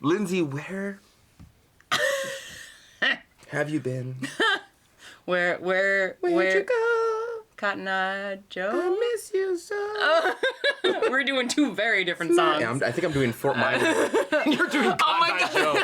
Lindsey, where have you been? Where'd you go? Cotton Eye Joe? I miss you so. We're doing two very different songs. Yeah, I think I'm doing Fort Minor. You're doing Cotton Eye Joe.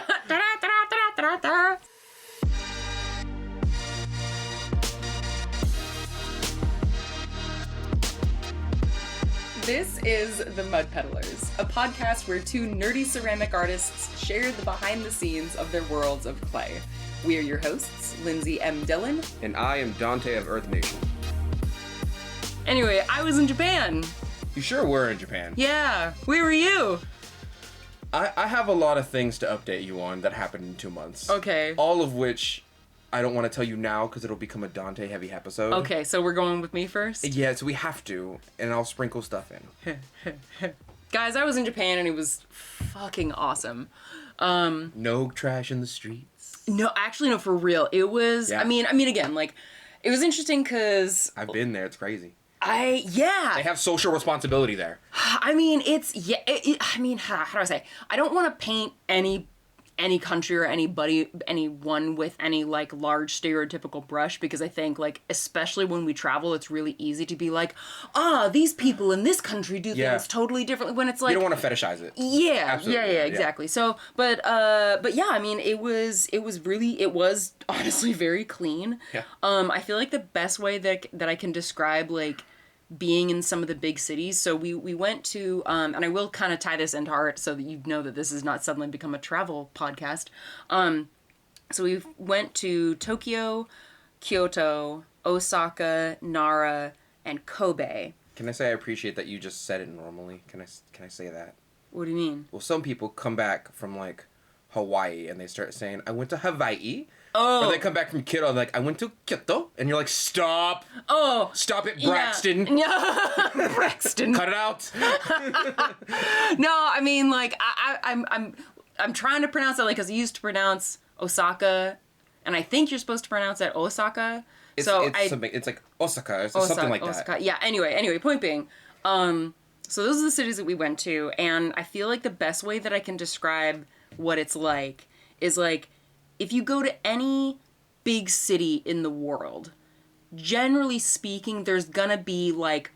This is The Mud Peddlers, a podcast where two nerdy ceramic artists share the behind the scenes of their worlds of clay. We are your hosts, Lindsey M Dillon. And I am Donte of Earth Nation. Anyway, I was in Japan. You sure were in Japan. Yeah. Where were you? I have a lot of things to update you on that happened in 2 months. Okay. All of which I don't want to tell you now because it'll become a Donte heavy episode. Okay, so we're going with me first? Yeah, so we have to, and I'll sprinkle stuff in. Guys, I was in Japan and it was fucking awesome. No trash in the streets. No, actually, no, for real. It was, Yeah. I mean, again, like, it was interesting because... I've been there, it's crazy. They have social responsibility there. I mean, how do I say? I don't want to paint any country or anyone with any, like, large stereotypical brush, because I think, like, especially when we travel, it's really easy to be like, these people in this country do things totally differently, when it's like... You don't want to fetishize it. Yeah, Absolutely. yeah, exactly. So, but yeah, I mean, it was honestly very clean. Yeah. I feel like the best way that I can describe, like, being in some of the big cities. So we went to, and I will kind of tie this into art so that you know that this has not suddenly become a travel podcast. So we went to Tokyo, Kyoto, Osaka, Nara, and Kobe. Can I say I appreciate that you just said it normally? Can I say that? What do you mean? Well, some people come back from, like, Hawaii and they start saying, I went to Hawaii. Oh. Or they come back from Kyoto and like, I went to Kyoto. And you're like, stop. Oh. Stop it, Braxton. Yeah. Braxton. Cut it out. No, I mean, like, I'm trying to pronounce it, like, because I used to pronounce Osaka, and I think you're supposed to pronounce it Osaka. It's like Osaka. It's something like Osaka. that. Yeah, anyway, point being, so those are the cities that we went to, and I feel like the best way that I can describe what it's like is, like, if you go to any big city in the world, generally speaking, there's gonna be, like,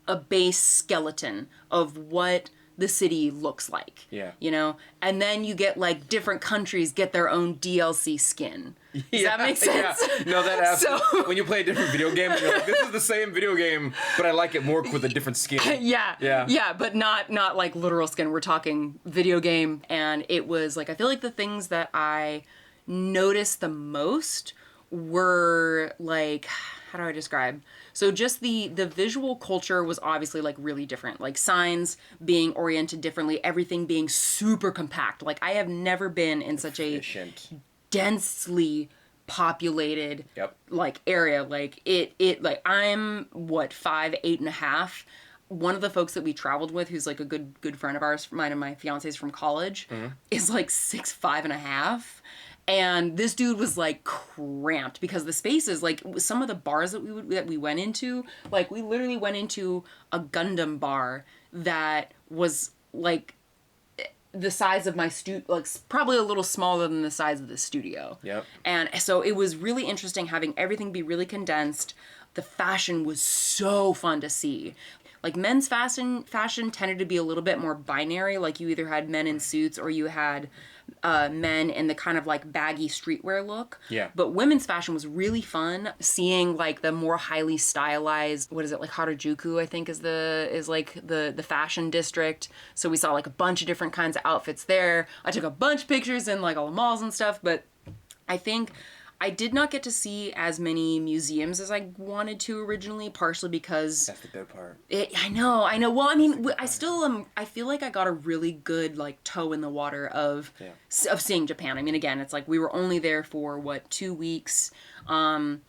a base skeleton of what the city looks like. Yeah. You know? And then you get, like, different countries get their own DLC skin. Does that make sense? Yeah. No, that absolutely. When you play a different video game, and you're like, this is the same video game, but I like it more with a different skin. Yeah, but not like literal skin. We're talking video game, and it was, like, I feel like the things that I noticed the most were, like, how do I describe? So just the visual culture was obviously, like, really different. Like, signs being oriented differently, everything being super compact. Like, I have never been in such a densely populated like area. Like, it like, I'm 5'8.5". One of the folks that we traveled with, who's, like, a good friend of ours, mine and my fiance's from college, is, like, 6'5.5". And this dude was, like, cramped because the spaces, like, some of the bars that we went into, like, we literally went into a Gundam bar that was, like, the size of my like, probably a little smaller than the size of the studio. Yep. And so it was really interesting having everything be really condensed. The fashion was so fun to see. Like, men's fashion tended to be a little bit more binary. Like, you either had men in suits or you had men in the kind of, like, baggy streetwear look. Yeah. But women's fashion was really fun. Seeing, like, the more highly stylized, what is it, like, Harajuku, I think is the fashion district. So we saw, like, a bunch of different kinds of outfits there. I took a bunch of pictures in, like, all the malls and stuff. But I think I did not get to see as many museums as I wanted to originally, partially because... That's the good part. I know. Well, I mean, I still am... I feel like I got a really good, like, toe in the water of seeing Japan. I mean, again, it's like we were only there for, 2 weeks? And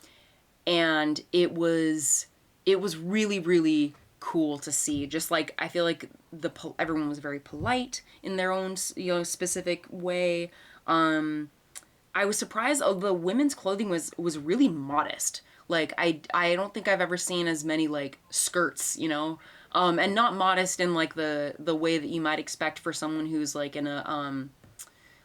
it was really, really cool to see. Just, like, I feel like everyone was very polite in their own, specific way. I was surprised. The women's clothing was really modest. Like, I don't think I've ever seen as many, like, skirts, and not modest in, like, the way that you might expect for someone who's, like, in a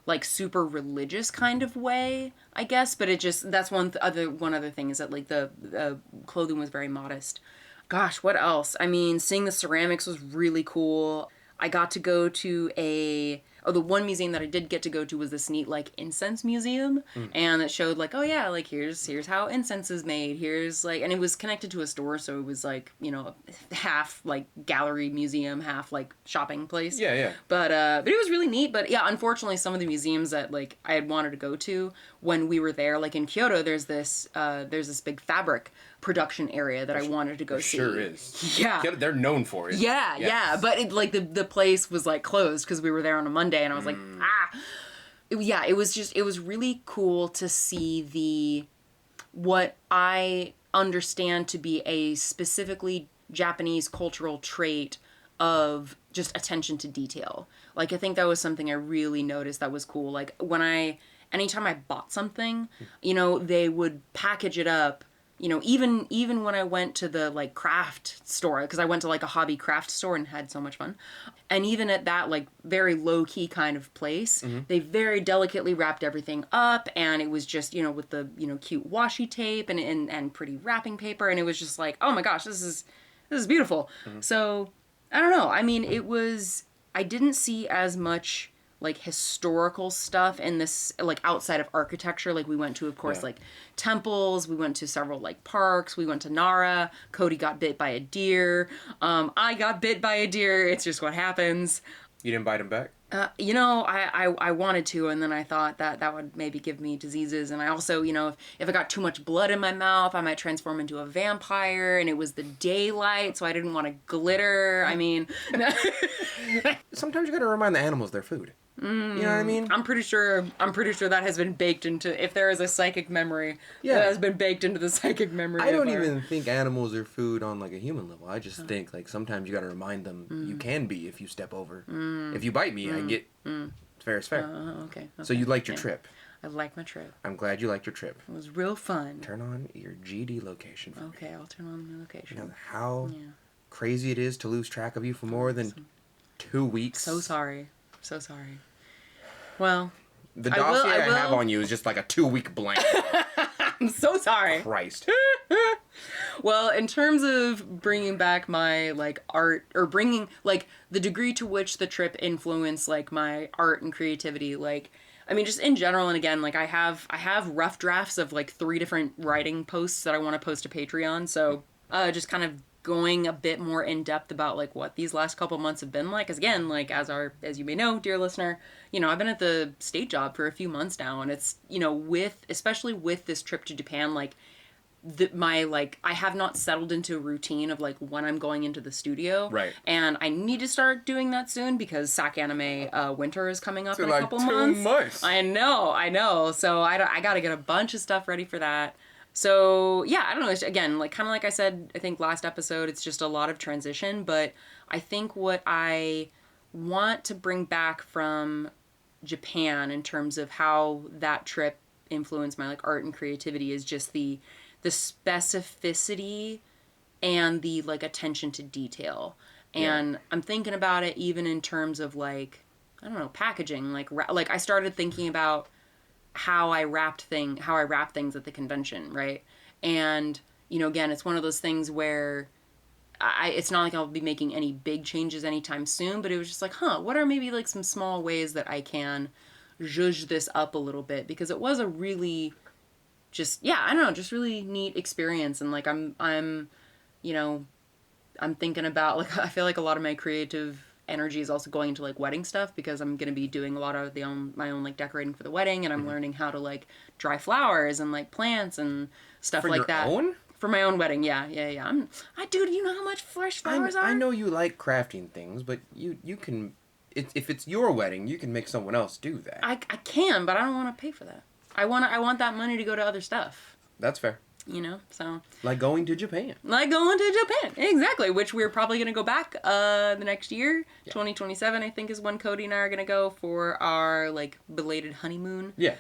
like super religious kind of way, I guess. But it just, that's one other thing is that like the clothing was very modest. Gosh, what else? I mean, seeing the ceramics was really cool. I got to go to the one museum that I did get to go to was this neat, like, incense museum. And it showed, like, oh yeah, like, here's how incense is made. Here's, like, and it was connected to a store, so it was, like, you know, half, like, gallery museum, half, like, shopping place. Yeah. But it was really neat. But, yeah, unfortunately, some of the museums that, like, I had wanted to go to when we were there, like, in Kyoto, there's this big fabric production area that I wanted to go see. Sure is. Yeah. They're known for it. Yeah. But it, like the place was like closed because we were there on a Monday, and I was like, it was really cool to see what I understand to be a specifically Japanese cultural trait of just attention to detail. Like, I think that was something I really noticed that was cool. Like, anytime I bought something, you know, they would package it up. You know, even when I went to the, like, craft store, because I went to, like, a hobby craft store and had so much fun. And even at that, like, very low-key kind of place, they very delicately wrapped everything up, and it was just, you know, with the, you know, cute washi tape and pretty wrapping paper, and it was just like, oh my gosh, this is beautiful. So, I don't know. I mean, I didn't see as much, like, historical stuff in this, like, outside of architecture. Like, we went to, of course, like, temples, we went to several, like, parks, we went to Nara, Cody got bit by a deer, I got bit by a deer, it's just what happens. You didn't bite him back? You know, I wanted to, and then I thought that would maybe give me diseases, and I also, you know, if I got too much blood in my mouth, I might transform into a vampire, and it was the daylight, so I didn't want to glitter. I mean... Sometimes you gotta remind the animals their food. You know what I mean? I'm pretty sure that has been baked into, if there is a psychic memory, that has been baked into the psychic memory. I don't even think animals are food on, like, a human level. I just think, like, sometimes you gotta remind them you can be if you step over. If you bite me, I get... It's fair is fair. Okay. So you liked your trip. I liked my trip. I'm glad you liked your trip. It was real fun. Turn on your GD location for me. Okay, I'll turn on the location. You know how crazy it is to lose track of you for more than 2 weeks? So sorry. Well, The dossier I have on you is just like a 2-week blank. I'm so sorry. Christ. Well, in terms of bringing back my, like, art, or bringing, like, the degree to which the trip influenced, like, my art and creativity, like, I mean, just in general, and again, like, I have rough drafts of, like, 3 different writing posts that I want to post to Patreon, so, just kind of going a bit more in depth about, like, what these last couple months have been like. Because again, like, as you may know, dear listener, you know, I've been at the state job for a few months now, and it's, you know, especially with this trip to Japan, like, I have not settled into a routine of, like, when I'm going into the studio. Right. And I need to start doing that soon because SAC Anime winter is coming up in like a couple 2 months. months. I know. So I got to get a bunch of stuff ready for that. So, yeah, I don't know. It's, again, like, kind of like I said, I think last episode, it's just a lot of transition. But I think what I want to bring back from Japan in terms of how that trip influenced my, like, art and creativity is just the specificity and the, like, attention to detail. And I'm thinking about it even in terms of, like, I don't know, packaging. Like I started thinking about how I wrap things at the convention, right? And, you know, again, it's one of those things where it's not like I'll be making any big changes anytime soon, but it was just like, what are maybe, like, some small ways that I can zhuzh this up a little bit? Because it was a really just really neat experience. And, like, I'm you know, I'm thinking about, like, I feel like a lot of my creative energy is also going into, like, wedding stuff because I'm going to be doing a lot of my own, like, decorating for the wedding, and I'm learning how to, like, dry flowers and, like, plants and stuff For like your that. own? For my own wedding, yeah. Dude, you know how much fresh flowers are? I know you like crafting things, but you can, if it's your wedding, you can make someone else do that. I can, but I don't want to pay for that. I want that money to go to other stuff. That's fair. You know, so... Like going to Japan. Exactly, which we're probably going to go back the next year. Yeah. 2027, I think, is when Cody and I are going to go for our, like, belated honeymoon. Yeah.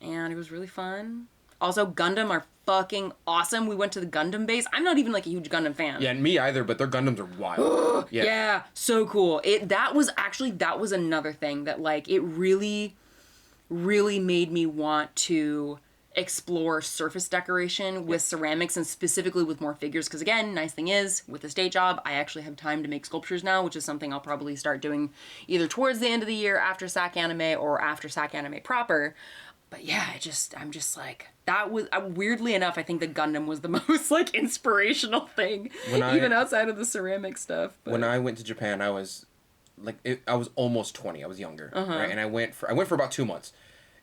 And it was really fun. Also, Gundam are fucking awesome. We went to the Gundam base. I'm not even, like, a huge Gundam fan. Yeah, and me either, but their Gundams are wild. Yeah, so cool. That was another thing that, like, it really... really made me want to explore surface decoration with ceramics and specifically with more figures. Because again, nice thing is, with this day job, I actually have time to make sculptures now, which is something I'll probably start doing either towards the end of the year after SAC Anime or after SAC Anime proper. But yeah, I'm just like, that was, weirdly enough, I think the Gundam was the most like inspirational thing, even outside of the ceramic stuff. But. When I went to Japan, I was like, I was almost 20. I was younger, right? And I went for about 2 months.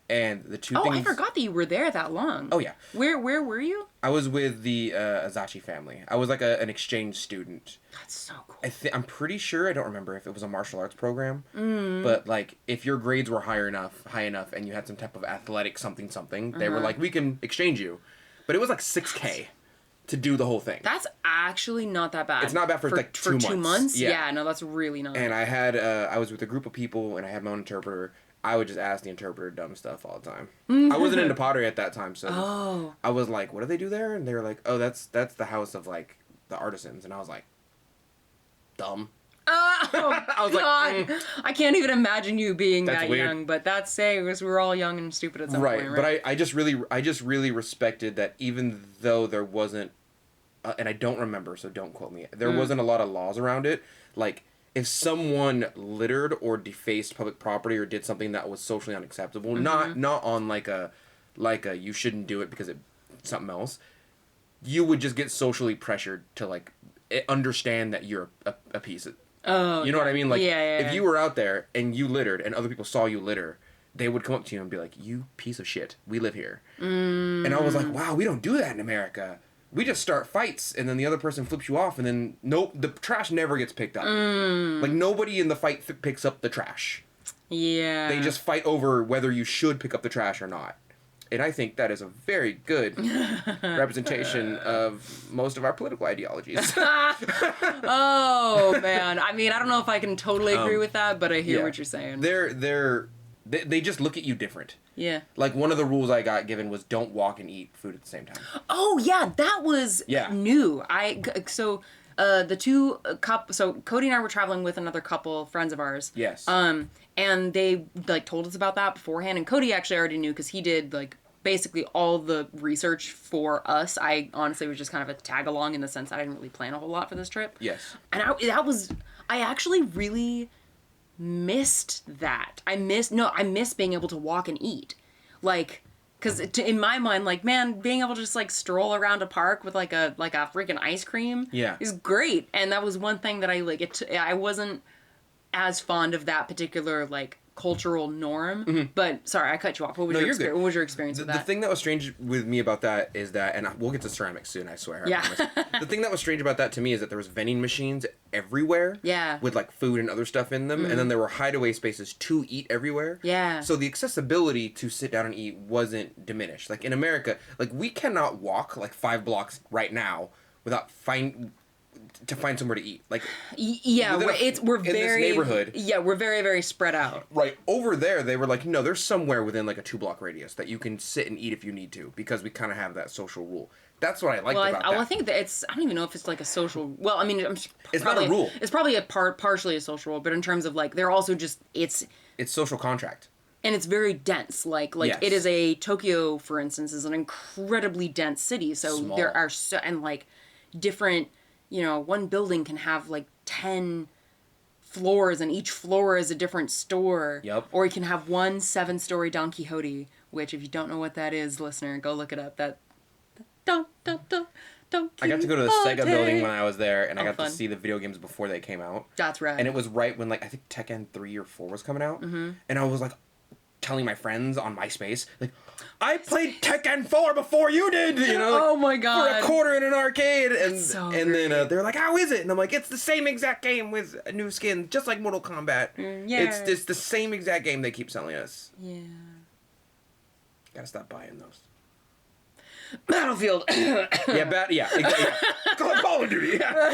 And the two things... I forgot that you were there that long. Oh, yeah. Where were you? I was with the Azachi family. I was like an exchange student. That's so cool. I'm pretty sure, I don't remember if it was a martial arts program, but like if your grades were high enough and you had some type of athletic something, they were like, we can exchange you. But it was like $6K to do the whole thing. That's actually not that bad. It's not bad for like 2 months. 2 months? Yeah. Yeah, no, that's really not. And I had, I was with a group of people and I had my own interpreter. I would just ask the interpreter dumb stuff all the time. I wasn't into pottery at that time, so I was like, what do they do there? And they were like, oh, that's the house of, like, the artisans. And I was like, dumb. Oh, I was God. Like, I can't even imagine you being that weird. young, but that's saying we were all young and stupid at some point, right? But I just really respected that even though there wasn't, and I don't remember, so don't quote me, there wasn't a lot of laws around it, like, if someone littered or defaced public property or did something that was socially unacceptable, not on like a you shouldn't do it because it's something else, you would just get socially pressured to like understand that you're a piece of, you know what I mean? Like if you were out there and you littered and other people saw you litter, they would come up to you and be like, you piece of shit, we live here. And I was like, wow, we don't do that in America. We just start fights, and then the other person flips you off, and then nope, the trash never gets picked up. Like, nobody in the fight picks up the trash. Yeah. They just fight over whether you should pick up the trash or not. And I think that is a very good representation of most of our political ideologies. Oh, man. I mean, I don't know if I can totally agree with that, but I hear what you're saying. They just look at you different. Yeah. Like, one of the rules I got given was don't walk and eat food at the same time. Oh, yeah, that was new. So Cody and I were traveling with another couple, friends of ours. Yes. And they, like, told us about that beforehand, and Cody actually already knew, because he did, like, basically all the research for us. I honestly was just kind of a tag-along in the sense that I didn't really plan a whole lot for this trip. Yes. And I actually really missed that. I miss being able to walk and eat. Like, because in my mind, like, man, being able to just, like, stroll around a park with, like a freaking ice cream is great. And that was one thing that I wasn't as fond of that particular, like, cultural norm. But, sorry, I cut you off. What was your experience with that? The thing that was strange with me about that is that, and we'll get to ceramics soon, I swear. Yeah. The thing that was strange about that to me is that there was vending machines everywhere. Yeah. With, like, food and other stuff in them. And then there were hideaway spaces to eat everywhere. Yeah. So the accessibility to sit down and eat wasn't diminished. Like, in America, like, we cannot walk, like, 5 blocks right now without to find somewhere to eat. Like, yeah, we're in this neighborhood. Yeah, we're very, very spread out. Right. Over there, they were like, no, there's somewhere within like a 2-block radius that you can sit and eat if you need to, because we kind of have that social rule. That's what I liked about that. Well, I think that I don't even know if it's like a social, well, I mean, it's not a rule. It's probably partially a social rule, but in terms of like, they're also just, it's social contract. And it's very dense. Like yes. It is Tokyo, for instance, is an incredibly dense city. So Small. There are and like different, one building can have like 10 floors, and each floor is a different store. Yep. Or you can have one 7-story Don Quixote, which if you don't know what that is, listener, go look it up. Don I got to go to the Sega building when I was there, and I got fun. to see the video games before they came out. That's right. And it was right when, like, I think Tekken 3 or 4 was coming out. Mm-hmm. And I was, like, telling my friends on MySpace, like, I played Tekken 4 before you did, Like, oh my God. For $0.25 in an arcade. And then they're like, how is it? And I'm like, it's the same exact game with a new skin, just like Mortal Kombat. Yeah. It's the same exact game they keep selling us. Yeah. Gotta stop buying those. Battlefield. Yeah. Call of Duty. Yeah.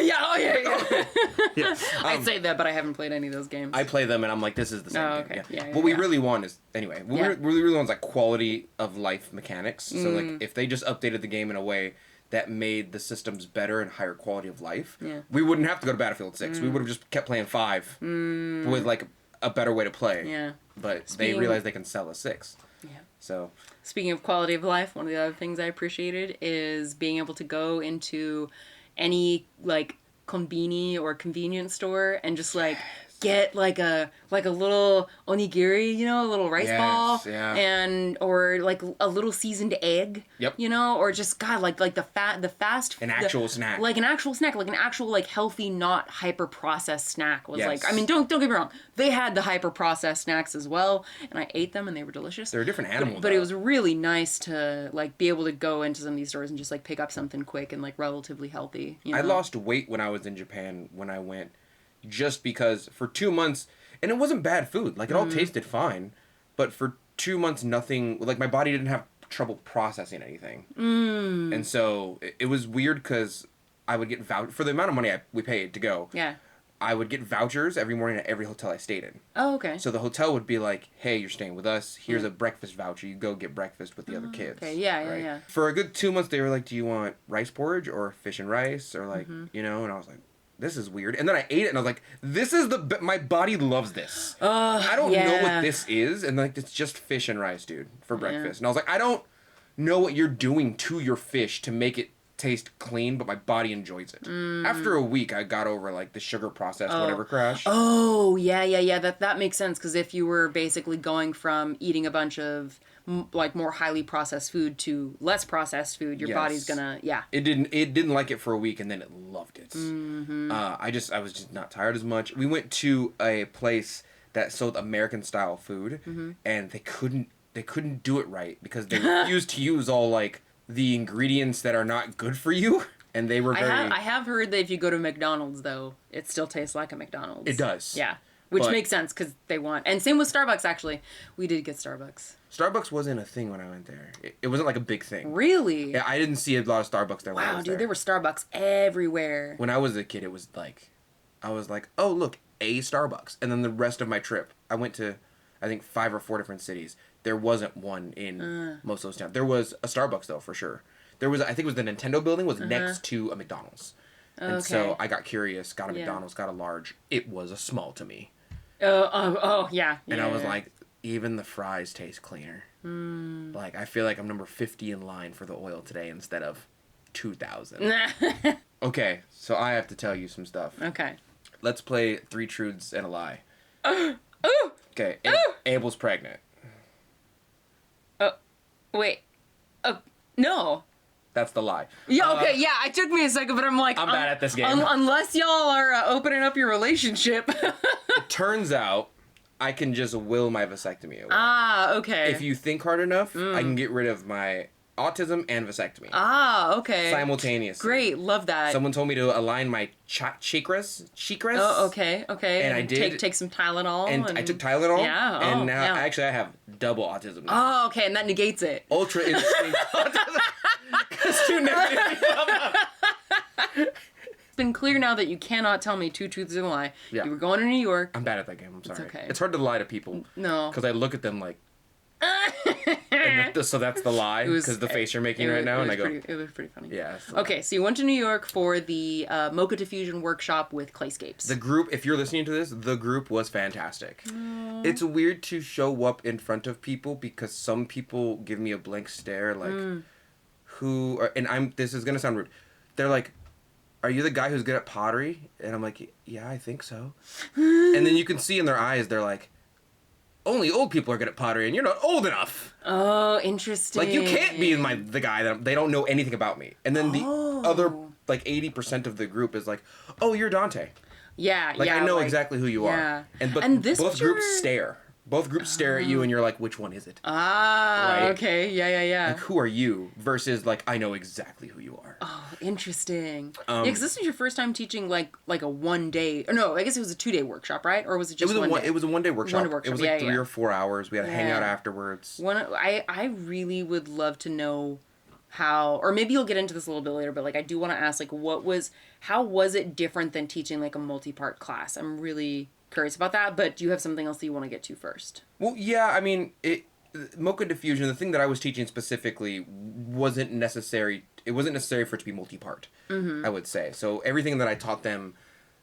I'd say that, but I haven't played any of those games. I play them, and I'm like, this is the same okay. game. Yeah, what we really want is, anyway, what we really want is, like, quality of life mechanics. So, like, if they just updated the game in a way that made the systems better and higher quality of life, we wouldn't have to go to Battlefield 6. We would have just kept playing 5 with, like, a better way to play. Yeah. but they realize they can sell a 6. Yeah. So. Speaking of quality of life, one of the other things I appreciated is being able to go into any like konbini or convenience store and just like get like a little onigiri, you know, a little rice ball, and or like a little seasoned egg, you know, or just God, like the fast an actual snack, like an actual like healthy, not hyper processed snack was like. I mean, don't get me wrong, they had the hyper processed snacks as well, and I ate them and they were delicious. They're a different animal, but it was really nice to like be able to go into some of these stores and just like pick up something quick and like relatively healthy. You know? I lost weight when I was in Japan when I went. Just because for 2 months, and it wasn't bad food, like it all tasted fine, but for 2 months nothing, like my body didn't have trouble processing anything. And so it was weird because I would get for the amount of money we paid to go. Yeah. I would get vouchers every morning at every hotel I stayed in. Oh, okay. So the hotel would be like, hey, you're staying with us, here's a breakfast voucher, you go get breakfast with the other kids. Okay, yeah, right? yeah. For a good 2 months they were like, do you want rice porridge or fish and rice or like, you know, and I was like, this is weird. And then I ate it and I was like, this is my body loves this. I don't know what this is. And like, it's just fish and rice, dude, for breakfast. And I was like, I don't know what you're doing to your fish to make it taste clean, but my body enjoys it. After a week, I got over like the sugar processed whatever crash. Oh, yeah. That makes sense. Because if you were basically going from eating a bunch of like more highly processed food to less processed food, your body's gonna It didn't like it for a week and then it loved it. I was just not tired as much. We went to a place that sold American style food and they couldn't do it right because they refused to use all like the ingredients that are not good for you, and they were very. I have heard that if you go to McDonald's though, it still tastes like a McDonald's. It does. Yeah. Which makes sense because they want, and same with Starbucks actually. We did get Starbucks. Starbucks wasn't a thing when I went there. It wasn't like a big thing. Really? Yeah, I didn't see a lot of Starbucks there when I was there. Wow, dude, there were Starbucks everywhere. When I was a kid, it was like, I was like, oh look, a Starbucks, and then the rest of my trip, I went to, I think 5 or 4 different cities. There wasn't one in most of those towns. There was a Starbucks though, for sure. There was, I think it was the Nintendo building was next to a McDonald's. And so I got curious, got a McDonald's, got a large. It was a small to me. Yeah. And I was like, even the fries taste cleaner. Like, I feel like I'm number 50 in line for the oil today instead of 2,000. Okay, so I have to tell you some stuff. Okay. Let's play 3 truths and a lie. Ooh! Okay, Abel's pregnant. Wait. No. That's the lie. Yeah, okay, yeah, it took me a second, but I'm like... I'm bad at this game. Unless y'all are opening up your relationship. It turns out I can just will my vasectomy away. Ah, okay. If you think hard enough, I can get rid of my autism and vasectomy. Ah, okay. Simultaneously. Great, love that. Someone told me to align my chakras. Oh, okay. And I did. Take some Tylenol. And I took Tylenol. Yeah. And now, actually, I have double autism now. Oh, okay, and that negates it. Ultra instinct autism. Because 2 negative come up. It's been clear now that you cannot tell me 2 truths and a lie. Yeah. You were going to New York. I'm bad at that game. I'm sorry. It's okay. It's hard to lie to people. No. Because I look at them like... so that's the lie because the face you're making right now, and I go. It was pretty funny. Yeah. Okay, so you went to New York for the Mocha Diffusion workshop with Clayscapes. The group, if you're listening to this, the group was fantastic. It's weird to show up in front of people because some people give me a blank stare, like, who are, and this is gonna sound rude. They're like, "Are you the guy who's good at pottery?" And I'm like, "Yeah, I think so." And then you can see in their eyes, they're like, only old people are good at pottery, and you're not old enough. Oh, interesting. Like, you can't be the guy that they don't know anything about me. And then the other, like, 80% of the group is like, oh, you're Donte. Yeah, like, I know exactly who you are. And both groups stare. Both groups stare at you, and you're like, which one is it? Ah, right? Okay. Yeah. Like, who are you? Versus, like, I know exactly who you are. Oh, interesting. Yeah, because this was your first time teaching, like a 1 day... Or no, I guess it was a 2-day workshop, right? Or was it just one day? It was a 1-day workshop. It was like 3 or 4 hours. We had a hangout afterwards. I really would love to know how... Or maybe you'll get into this a little bit later, but, like, I do want to ask, like, how was it different than teaching, like, a multi-part class? I'm really curious about that, but do you have something else that you want to get to first? Well, yeah, I mean, Mocha Diffusion, the thing that I was teaching specifically wasn't necessary. It wasn't necessary for it to be multi-part, I would say. So everything that I taught them,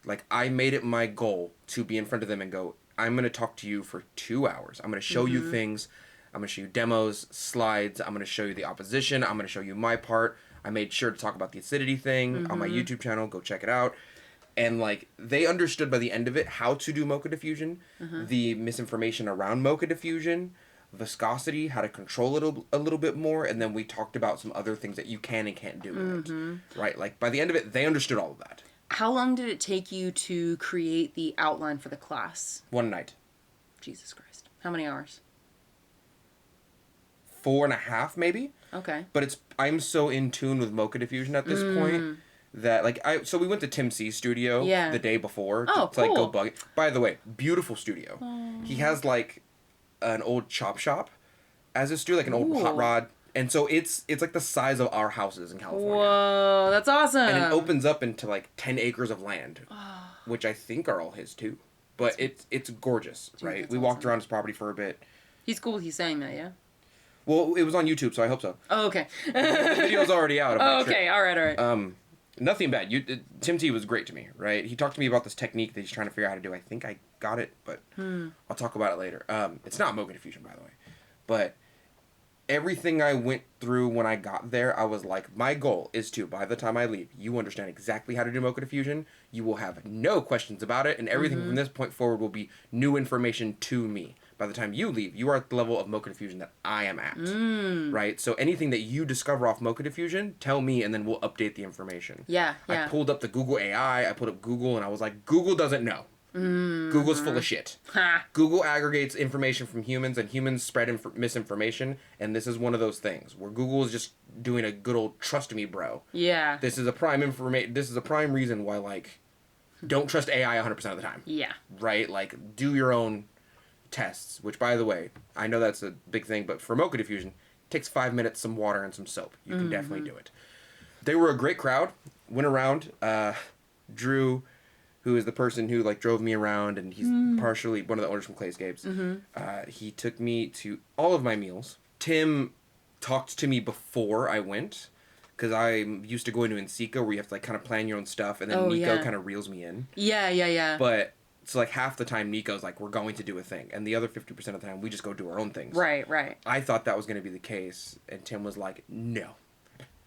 like, I made it my goal to be in front of them and go, I'm going to talk to you for 2 hours. I'm going to show you things. I'm going to show you demos, slides. I'm going to show you the opposition. I'm going to show you my part. I made sure to talk about the acidity thing on my YouTube channel. Go check it out. And, like, they understood by the end of it how to do mocha diffusion, the misinformation around mocha diffusion, viscosity, how to control it a little bit more, and then we talked about some other things that you can and can't do with it. Right? Like, by the end of it, they understood all of that. How long did it take you to create the outline for the class? 1 night. Jesus Christ. How many hours? 4.5, maybe. Okay. But I'm so in tune with mocha diffusion at this point that, like, so we went to Tim C's studio the day before to like go bug it. By the way, beautiful studio. He has like an old chop shop as a studio, like an old hot rod. And so it's like the size of our houses in California. Whoa, that's awesome. And it opens up into like 10 acres of land, which I think are all his too. But it's gorgeous, right? We walked around his property for a bit. He's cool with you saying that, yeah? Well, it was on YouTube, so I hope so. Oh, okay. The video's already out. Oh, okay, all right. Nothing bad. Tim T was great to me, right? He talked to me about this technique that he's trying to figure out how to do. I think I got it, but I'll talk about it later. It's not mocha diffusion, by the way. But everything I went through when I got there, I was like, my goal is to, by the time I leave, you understand exactly how to do mocha diffusion. You will have no questions about it, and everything from this point forward will be new information to me. By the time you leave, you are at the level of mocha diffusion that I am at, right? So anything that you discover off mocha diffusion, tell me, and then we'll update the information. Yeah. I pulled up the Google AI, I put up Google, and I was like, Google doesn't know. Google's full of shit. Google aggregates information from humans, and humans spread misinformation, and this is one of those things where Google is just doing a good old trust me, bro. Yeah. This is a prime reason why, like, don't trust AI 100% of the time. Yeah. Right? Like, do your own tests, which, by the way, I know that's a big thing, but for mocha diffusion, it takes 5 minutes, some water, and some soap. You can definitely do it. They were a great crowd. Went around. Drew, who is the person who, like, drove me around, and he's partially one of the owners from Glazes. He took me to all of my meals. Tim talked to me before I went, because I'm used to going to Ensika, where you have to, like, kind of plan your own stuff, and then Nico kind of reels me in. Yeah. But so, like, half the time Nico's like, we're going to do a thing, and the other 50% of the time we just go do our own things. Right. I thought that was going to be the case, and Tim was like, no.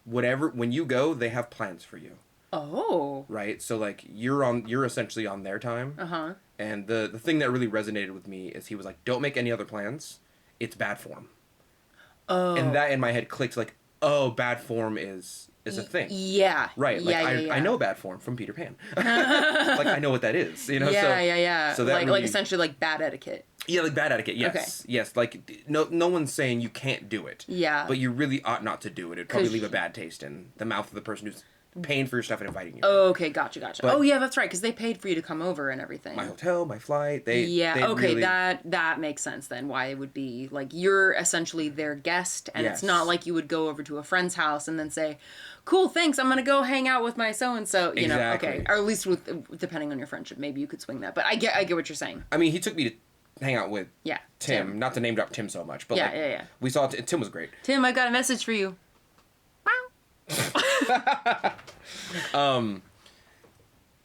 When you go, they have plans for you. Oh. Right? So, like, you're essentially on their time. Uh-huh. And the thing that really resonated with me is he was like, don't make any other plans. It's bad form. Oh. And that in my head clicked, like, oh, bad form is a thing. Yeah. Right. Like, I know bad form from Peter Pan. Like, I know what that is, you know? Yeah. So that like, really, like essentially like bad etiquette. Yeah, like bad etiquette, yes. Okay. Yes, like, no one's saying you can't do it. Yeah. But you really ought not to do it. It'd probably leave a bad taste in the mouth of the person who's paying for your stuff and inviting you. Oh, okay, gotcha. But oh, yeah, that's right, because they paid for you to come over and everything. My hotel, my flight, they okay, really, that makes sense then, why it would be, like, you're essentially their guest, and it's not like you would go over to a friend's house and then say, cool, thanks, I'm gonna go hang out with my so-and-so, you know, okay. Or at least depending on your friendship, maybe you could swing that, but I get what you're saying. I mean, he took me to hang out with Tim, not to name drop Tim so much, but we saw Tim was great. Tim, I've got a message for you.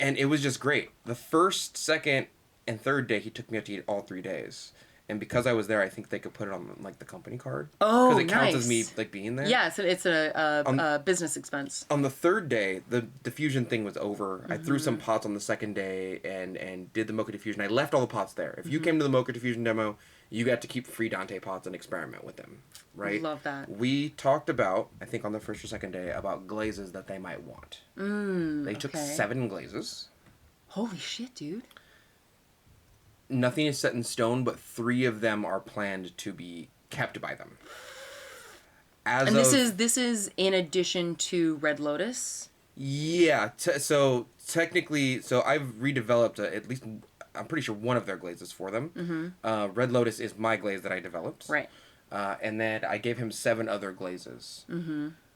And it was just great. The first, second, and third day, he took me out to eat all 3 days. And because I was there, I think they could put it on, like, the company card. Oh, because it counts as me, like, being there. Yeah, it's a business expense. On the third day, the diffusion thing was over. I threw some pots on the second day and did the mocha diffusion. I left all the pots there. If you came to the mocha diffusion demo, you got to keep free Donte pots and experiment with them, right? Love that. We talked about, I think on the first or second day, about glazes that they might want. They took 7 glazes. Holy shit, dude. Nothing is set in stone, but 3 of them are planned to be kept by them. This is in addition to Red Lotus? Yeah. So technically, I've redeveloped at least, I'm pretty sure, one of their glazes for them. Red Lotus is my glaze that I developed. Right. And then I gave him 7 other glazes.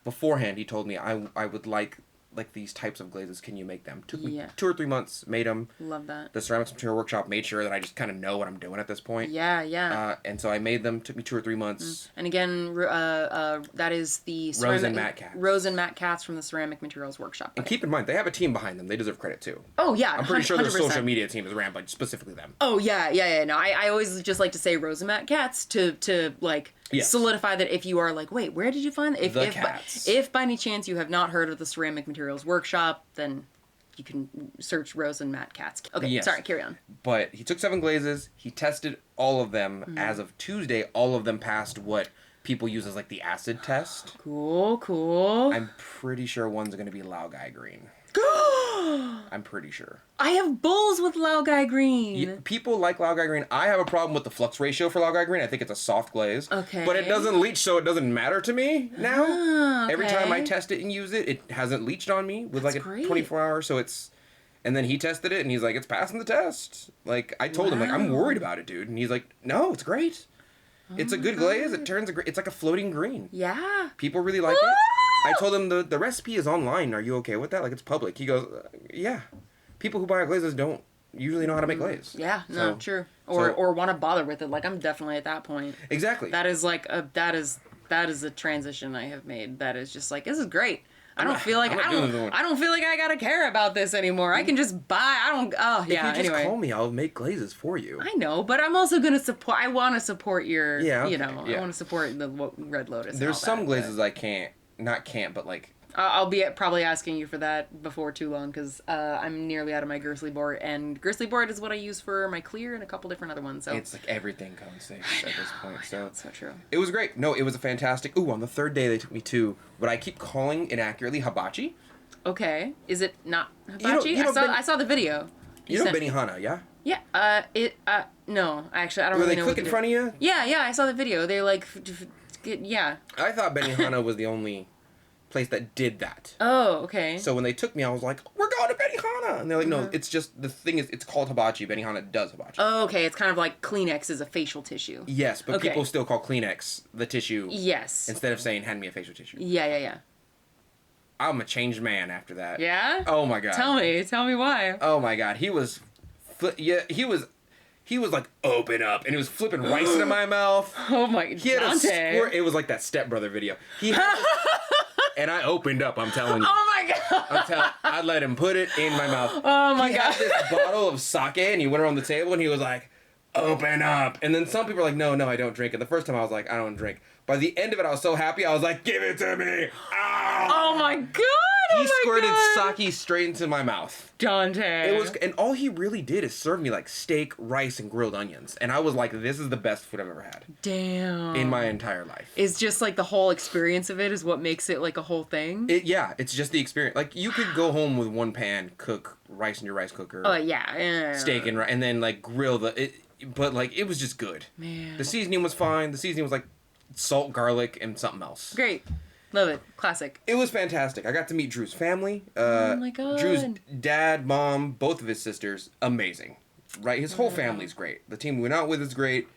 Beforehand, he told me I would like like these types of glazes can you make them? Took me Yeah. 2 or 3 months, made them. Love that. The ceramics material workshop made sure that I just kind of know what I'm doing at this point. Yeah, yeah. And so I made them. Took me 2 or 3 months. And again, that is the Rose and Matte Cats. Rose and Matte Cats from the Ceramic Materials Workshop. And keep in mind, they have a team behind them. They deserve credit too. Oh yeah, I'm pretty sure their 100%. social media team is ran by specifically them. Oh yeah. No, I always just like to say Rose and Matte Cats to like Yes. solidify that if you are like, wait, where did you find if cats. if by any chance you have not heard of the Ceramic Materials Workshop, then you can search Rose and Matte Cats. Okay, Yes. sorry, carry on. But he took 7 glazes. He tested all of them. Mm-hmm. As of Tuesday, all of them passed what people use as like the acid test. Cool. I'm pretty sure one's going to be Laogai green. I'm pretty sure. I have bowls with Laogai green. People like Laogai green. I have a problem with the flux ratio for Laogai green. I think it's a soft glaze. Okay. But it doesn't leach, so it doesn't matter to me now. Ah, Every time I okay. test it and use it, it hasn't leached on me with That's like a great. 24-hour. So it's... And then he tested it, and he's like, it's passing the test. Like, I told him, like, I'm worried about it, dude. And he's like, no, it's great. It's a good glaze. It turns it's like a floating green. Yeah. People really like it. I told him the recipe is online. Are you okay with that? Like, it's public. He goes, yeah. People who buy our glazes don't usually know how to make glaze. Yeah, no, So- true. so- Or want to bother with it. Like I'm definitely at that point. Exactly. That is like that is a transition I have made. That is just like this is great. I don't feel like I don't feel like I gotta care about this anymore. I can just buy. I don't. Oh If yeah. you just Anyway, call me, I'll make glazes for you. I know, but I'm also gonna support. I want to support your. Yeah, You okay, know, yeah. I want to support the Red Lotus. and There's all some that, glazes I can't, but like, I'll be probably asking you for that before too long because I'm nearly out of my Gersley board, and Gersley board is what I use for my clear and a couple different other ones. So it's like everything comes safe at this point. So that's so true. it was great. No, it was a fantastic. Ooh, on the 3rd day they took me to what I keep calling inaccurately hibachi. Okay, is it not hibachi? you know I saw the video. You know sent- Benihana, yeah? Yeah. No, actually, I don't Where really they know. cook what in they front of you? do. Yeah, I saw the video. They like, yeah. I thought Benihana was the only place that did that. Oh, okay. So when they took me, I was like, we're going to Benihana! And they're like, no, it's just, the thing is, it's called hibachi. Benihana does hibachi. Oh, okay. It's kind of like Kleenex is a facial tissue. Yes, but Okay. people still call Kleenex the tissue Yes. instead of saying, hand me a facial tissue. Yeah. I'm a changed man after that. Yeah? Oh my god. Tell me why. Oh my god, he was like open up and he was flipping rice into my mouth. Oh my, He had a Donte. squirt. It was like that Step Brother video. He had and I opened up. I'm telling you. Oh my god. I let him put it in my mouth. Oh my he god. had this bottle of sake and he went around the table and he was like, "Open up." And then some people are like, "No, I don't drink it." The first time I was like, "I don't drink." By the end of it, I was so happy. I was like, "Give it to me!" Ow! Oh my god. He squirted sake straight into my mouth. Donte. It was, and all he really did is serve me like steak, rice, and grilled onions, and I was like, "This is the best food I've ever had Damn. in my entire life." It's just like the whole experience of it is what makes it like a whole thing. It's just the experience. Like you could go home with one pan, cook rice in your rice cooker, Oh yeah. steak and then like grill but like it was just good. Man. The seasoning was fine. The seasoning was like salt, garlic, and something else. Great. Love it. Classic. It was fantastic. I got to meet Drew's family. Oh my God. Drew's dad, mom, both of his sisters, amazing. Right, his whole family's great. The team we went out with is great.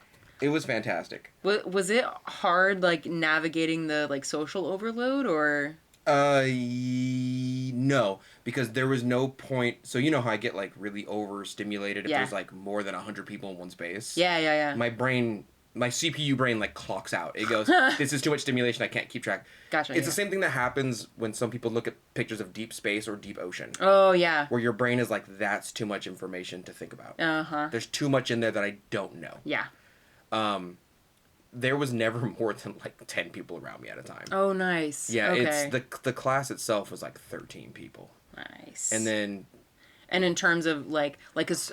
It was fantastic. Was it hard, like, navigating the, like, social overload, or? No, because there was no point. So you know how I get like really overstimulated if Yeah. there's like more than 100 people in one space. Yeah. My CPU brain like clocks out. It goes, this is too much stimulation. I can't keep track. Gotcha. It's the same thing that happens when some people look at pictures of deep space or deep ocean, Oh, yeah. where your brain is like, that's too much information to think about. Uh-huh. There's too much in there that I don't know. Yeah. There was never more than like 10 people around me at a time. Oh, nice. Yeah, Okay. it's the class itself was like 13 people. Nice. And then And in terms of, like, cause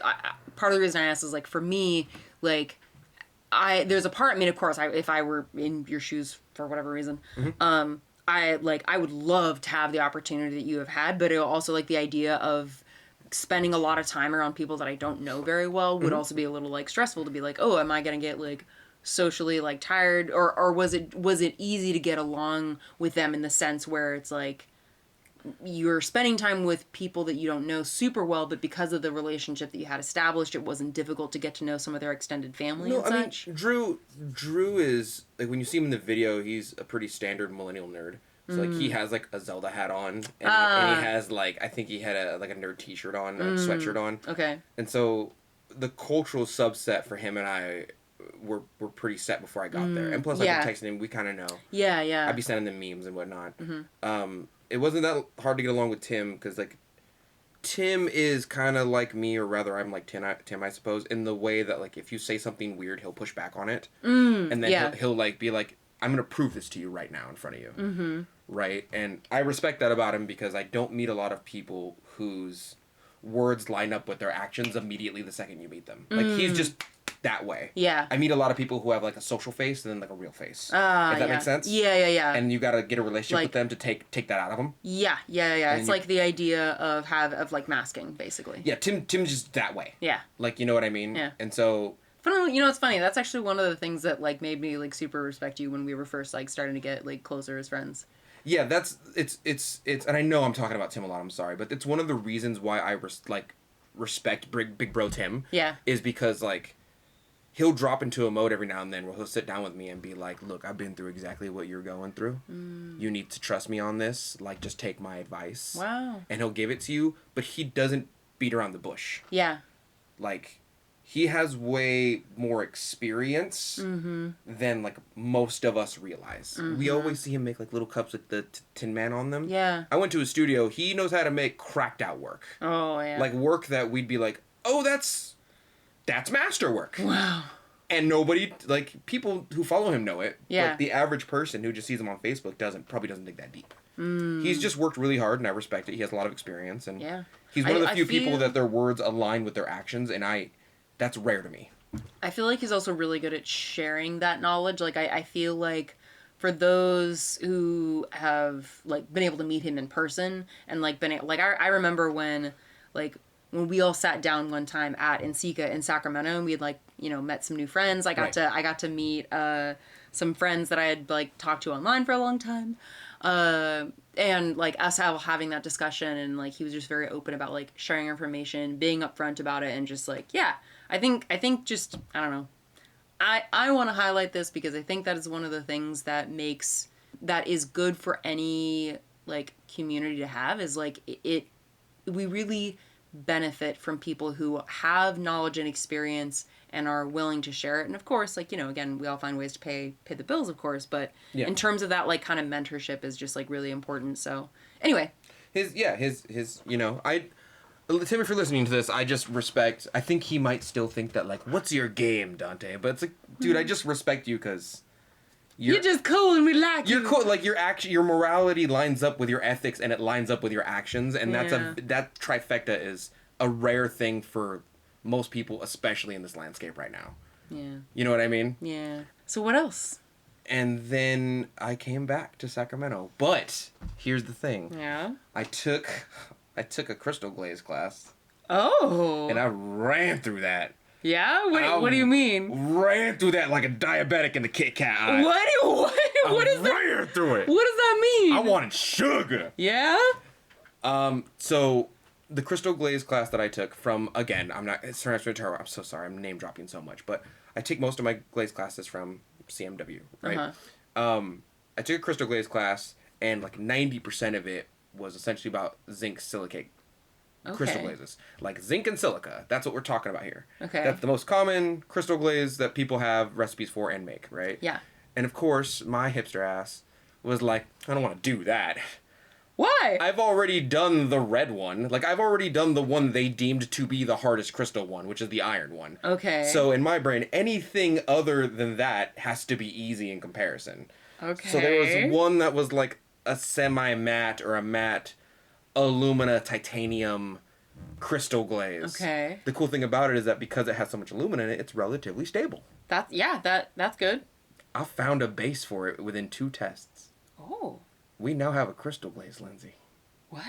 part of the reason I asked is, like, for me, like, there's a part, I mean, of course, if I were in your shoes for whatever reason, I would love to have the opportunity that you have had, but it also, like, the idea of spending a lot of time around people that I don't know very well would also be a little, like, stressful to be like, oh, am I gonna get, like, socially, like, tired, or was it easy to get along with them in the sense where it's like you're spending time with people that you don't know super well, but because of the relationship that you had established, it wasn't difficult to get to know some of their extended family and such? Drew is, like, when you see him in the video, he's a pretty standard millennial nerd. So like he has like a Zelda hat on, and he has like I think he had a nerd T-shirt on, a sweatshirt on. Okay. And so the cultural subset for him and I were pretty set before I got there. And plus, I've been texting him. We kind of know. Yeah, yeah. I'd be sending them memes and whatnot. It wasn't that hard to get along with Tim because like Tim is kind of like me, or rather, I'm like Tim, I suppose, in the way that like if you say something weird, he'll push back on it, and then he'll like be like, "I'm gonna prove this to you right now in front of you," right? And I respect that about him because I don't meet a lot of people whose words line up with their actions immediately the second you meet them. Like he's just that way. Yeah. I meet a lot of people who have like a social face and then like a real face. If that makes sense. Yeah. And you gotta get a relationship with them to take that out of them. Yeah. It's like the idea of like masking, basically. Yeah, Tim's just that way. Yeah. Like, you know what I mean? Yeah. And so... You know, it's funny. That's actually one of the things that like made me like super respect you when we were first like starting to get like closer as friends. Yeah, it's and I know I'm talking about Tim a lot, I'm sorry, but it's one of the reasons why I respect big bro Tim. Yeah. Is because like he'll drop into a mode every now and then where he'll sit down with me and be like, "Look, I've been through exactly what you're going through. You need to trust me on this. Like, just take my advice." Wow. And he'll give it to you, but he doesn't beat around the bush. Yeah. Like, he has way more experience than like most of us realize. We always see him make like little cups with the Tin Man on them. Yeah. I went to his studio. He knows how to make cracked out work. Oh yeah. Like work that we'd be like, "Oh, that's masterwork." Wow. And nobody, like, people who follow him know it. Yeah. But the average person who just sees him on Facebook probably doesn't dig that deep. He's just worked really hard, and I respect it. He has a lot of experience, and he's one of the few people that their words align with their actions, and that's rare to me. I feel like he's also really good at sharing that knowledge. Like, I feel like for those who have, like, been able to meet him in person and, like, I remember when we all sat down one time at Insika in Sacramento and we had, like, you know, met some new friends. I got to meet some friends that I had, like, talked to online for a long time. And, like, us having that discussion, and, like, he was just very open about, like, sharing information, being upfront about it, and just, like, yeah. I think just, I don't know. I want to highlight this because I think that is one of the things that is good for any, like, community to have, is, like, we really benefit from people who have knowledge and experience and are willing to share it. And of course, like, you know, again, we all find ways to pay the bills, of course, but in terms of that, like, kind of mentorship is just, like, really important. So anyway, his you know, Tim, if you're listening to this, I just respect, I think he might still think that, like, what's your game, Donte? But it's like, dude, I just respect you because you're just cool and we like you. You're cool. Like, your morality lines up with your ethics, and it lines up with your actions, and that trifecta is a rare thing for most people, especially in this landscape right now. Yeah. You know what I mean? Yeah. So what else? And then I came back to Sacramento. But here's the thing. Yeah. I took a crystal glaze class. Oh. And I ran through that. Yeah? What do you mean? Ran through that like a diabetic in the Kit Kat. What is that? Ran through it. What does that mean? I wanted sugar. Yeah? So the crystal glaze class that I took from, again, I'm so sorry, I'm name dropping so much, but I take most of my glaze classes from CMW, right? I took a crystal glaze class, and like 90% of it was essentially about zinc silicate crystal glazes. Like zinc and silica. That's what we're talking about here. Okay. That's the most common crystal glaze that people have recipes for and make, right? Yeah. And of course, my hipster ass was like, I don't want to do that. Why? I've already done the red one. Like, I've already done the one they deemed to be the hardest crystal one, which is the iron one. Okay. So in my brain, anything other than that has to be easy in comparison. Okay. So there was one that was like a semi-matte or a matte alumina titanium crystal glaze. Okay. The cool thing about it is that because it has so much alumina in it, it's relatively stable. That's good. I found a base for it within 2 tests. Oh. We now have a crystal glaze, Lindsay. What?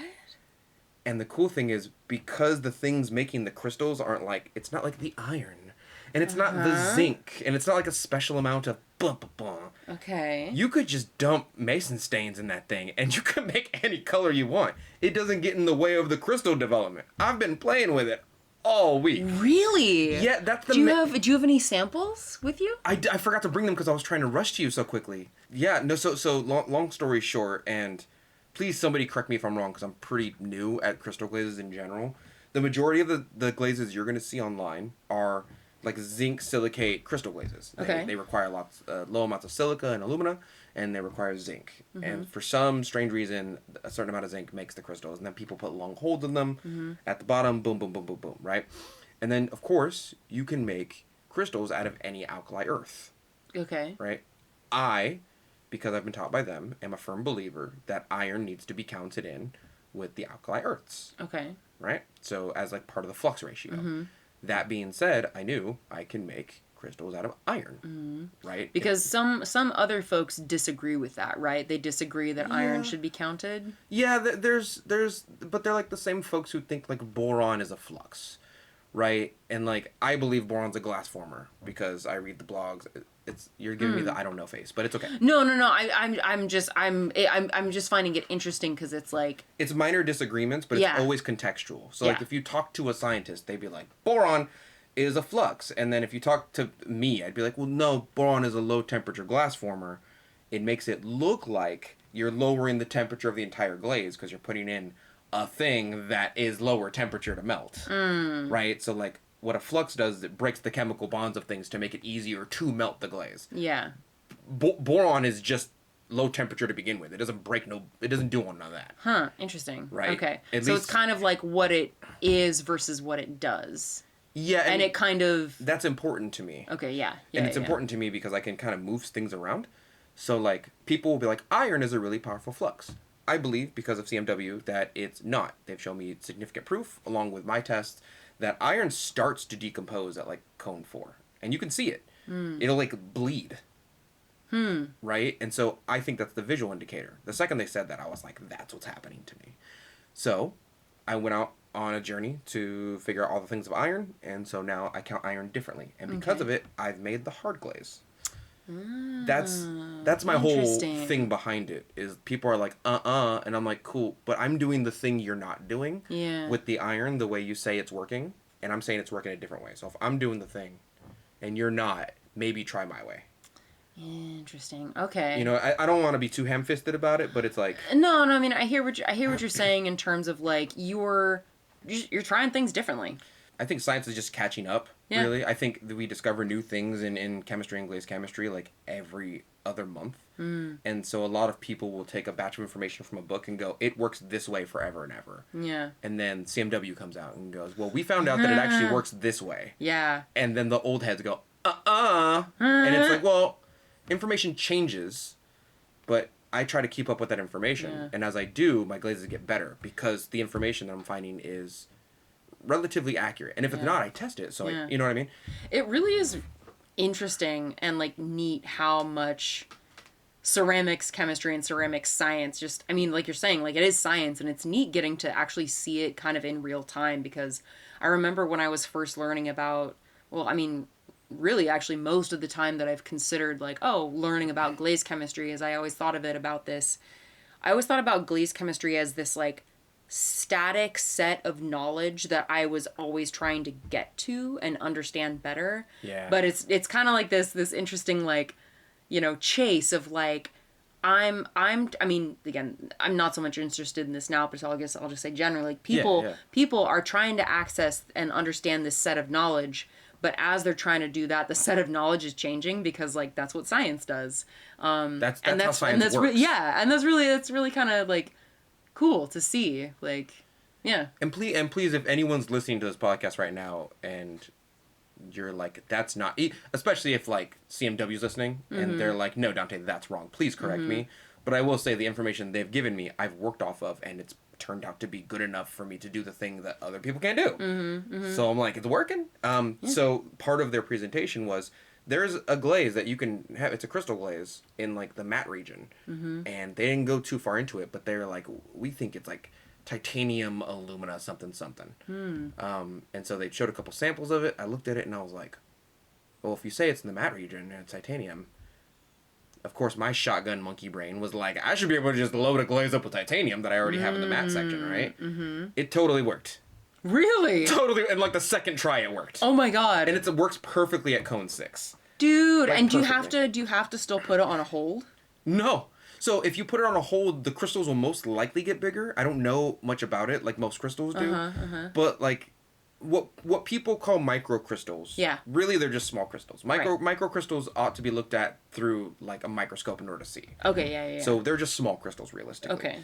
And the cool thing is, because the things making the crystals aren't like, it's not like the iron, and it's not the zinc, and it's not like a special amount of blah, blah, blah. Okay. You could just dump mason stains in that thing, and you can make any color you want. It doesn't get in the way of the crystal development. I've been playing with it all week. Really? Yeah, that's the. Do you have any samples with you? I forgot to bring them because I was trying to rush to you so quickly. Yeah, no. So long story short, and please somebody correct me if I'm wrong because I'm pretty new at crystal glazes in general. The majority of the glazes you're going to see online are like zinc silicate crystal glazes. Okay. They require low amounts of silica and alumina, and they require zinc. And for some strange reason, a certain amount of zinc makes the crystals, and then people put long holes in them at the bottom. Boom, boom, boom, boom, boom. Right, and then of course you can make crystals out of any alkali earth. Okay. Right, because I've been taught by them, am a firm believer that iron needs to be counted in with the alkali earths. Okay. Right, so as like part of the flux ratio. That being said, I knew I can make crystals out of iron, right? Because some other folks disagree with that, right? They disagree that iron should be counted. Yeah, but they're like the same folks who think like boron is a flux, right? And like I believe boron's a glass former because I read the blogs. You're giving me the I don't know face, but it's okay. No. I'm just finding it interesting because it's like it's minor disagreements, but it's always contextual. So like if you talk to a scientist, they'd be like boron is a flux, and then if you talk to me, I'd be like, well, no, boron is a low temperature glass former. It makes it look like you're lowering the temperature of the entire glaze because you're putting in a thing that is lower temperature to melt, right? So like. What a flux does is it breaks the chemical bonds of things to make it easier to melt the glaze. Yeah. Boron is just low temperature to begin with. It doesn't it doesn't do none of that. Huh, interesting. Right. Okay. At so least, it's kind of like what it is versus what it does. Yeah. And it kind of... That's important to me. Okay, yeah. And it's important to me because I can kind of move things around. So like, people will be like, iron is a really powerful flux. I believe, because of CMW, that it's not. They've shown me significant proof, along with my tests, that iron starts to decompose at like cone 4. And you can see it. It'll like bleed. Right? And so I think that's the visual indicator. The second they said that, I was like, that's what's happening to me. So I went out on a journey to figure out all the things of iron. And so now I count iron differently. And because of it, I've made the hard glaze. That's my whole thing behind it, is people are like, and I'm like, cool, but I'm doing the thing you're not doing with the iron the way you say it's working, and I'm saying it's working a different way. So if I'm doing the thing and you're not, maybe try my way. Interesting. Okay. You know, I don't want to be too ham-fisted about it, but it's like... No, I mean, I hear what you're saying in terms of like, you're trying things differently. I think science is just catching up, really. I think that we discover new things in chemistry and glaze chemistry like every other month. And so a lot of people will take a batch of information from a book and go, it works this way forever and ever. Yeah. And then CMW comes out and goes, well, we found out that it actually works this way. Yeah. And then the old heads go, And it's like, well, information changes, but I try to keep up with that information. Yeah. And as I do, my glazes get better because the information that I'm finding is relatively accurate. And if it's not, I test it. So, you know what I mean? It really is interesting and, like, neat how much ceramics chemistry and ceramics science just, I mean, like you're saying, like, it is science, and it's neat getting to actually see it kind of in real time, because I remember when I was first learning about, well, I mean, really actually most of the time that I've considered, like, learning about glaze chemistry, as I always thought of it about this, I always thought about glaze chemistry as this, like, static set of knowledge that I was always trying to get to and understand better. Yeah. But it's kind of like this interesting, like, you know, chase of, like, I mean, again, I'm not so much interested in this now, but I guess I'll just say generally, like, people are trying to access and understand this set of knowledge, but as they're trying to do that, the set of knowledge is changing, because, like, that's what science does. That's how science works. And that's really kind of, like, cool to see, like, yeah. And please, if anyone's listening to this podcast right now and you're like, that's not, especially if, like, CMW's listening and they're like, no, Donte, that's wrong, please correct me. But I will say the information they've given me, I've worked off of, and it's turned out to be good enough for me to do the thing that other people can't do. So I'm like, it's working. So part of their presentation was, there's a glaze that you can have. It's a crystal glaze in, like, the matte region. And they didn't go too far into it, but they're like, we think it's like titanium alumina something. And so they showed a couple samples of it. I looked at it and I was like, well, if you say it's in the matte region and it's titanium, of course my shotgun monkey brain was like, I should be able to just load a glaze up with titanium that I already have in the matte section, right? It totally worked. Really? Totally, and like the second try it worked. Oh my god. And it works perfectly at cone 6. Dude, Like, and do perfectly. you have to still put it on a hold? No. So if you put it on a hold, the crystals will most likely get bigger. I don't know much about it, like most crystals do. But like what people call microcrystals. Yeah. Really, they're just small crystals. Microcrystals ought to be looked at through like a microscope in order to see. Okay, yeah. So they're just small crystals, realistically. Okay.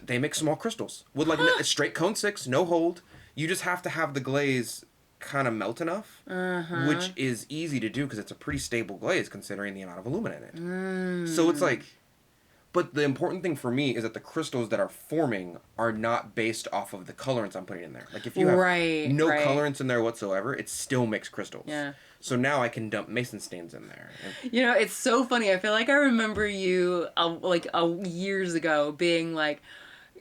They make small crystals with like a straight cone 6, no hold. You just have to have the glaze kind of melt enough, which is easy to do because it's a pretty stable glaze considering the amount of alumina in it. So it's like, but the important thing for me is that the crystals that are forming are not based off of the colorants I'm putting in there. Like if you have no colorants in there whatsoever, it still makes crystals. Yeah. So now I can dump mason stains in there. You know, it's so funny. I feel like I remember you years ago being like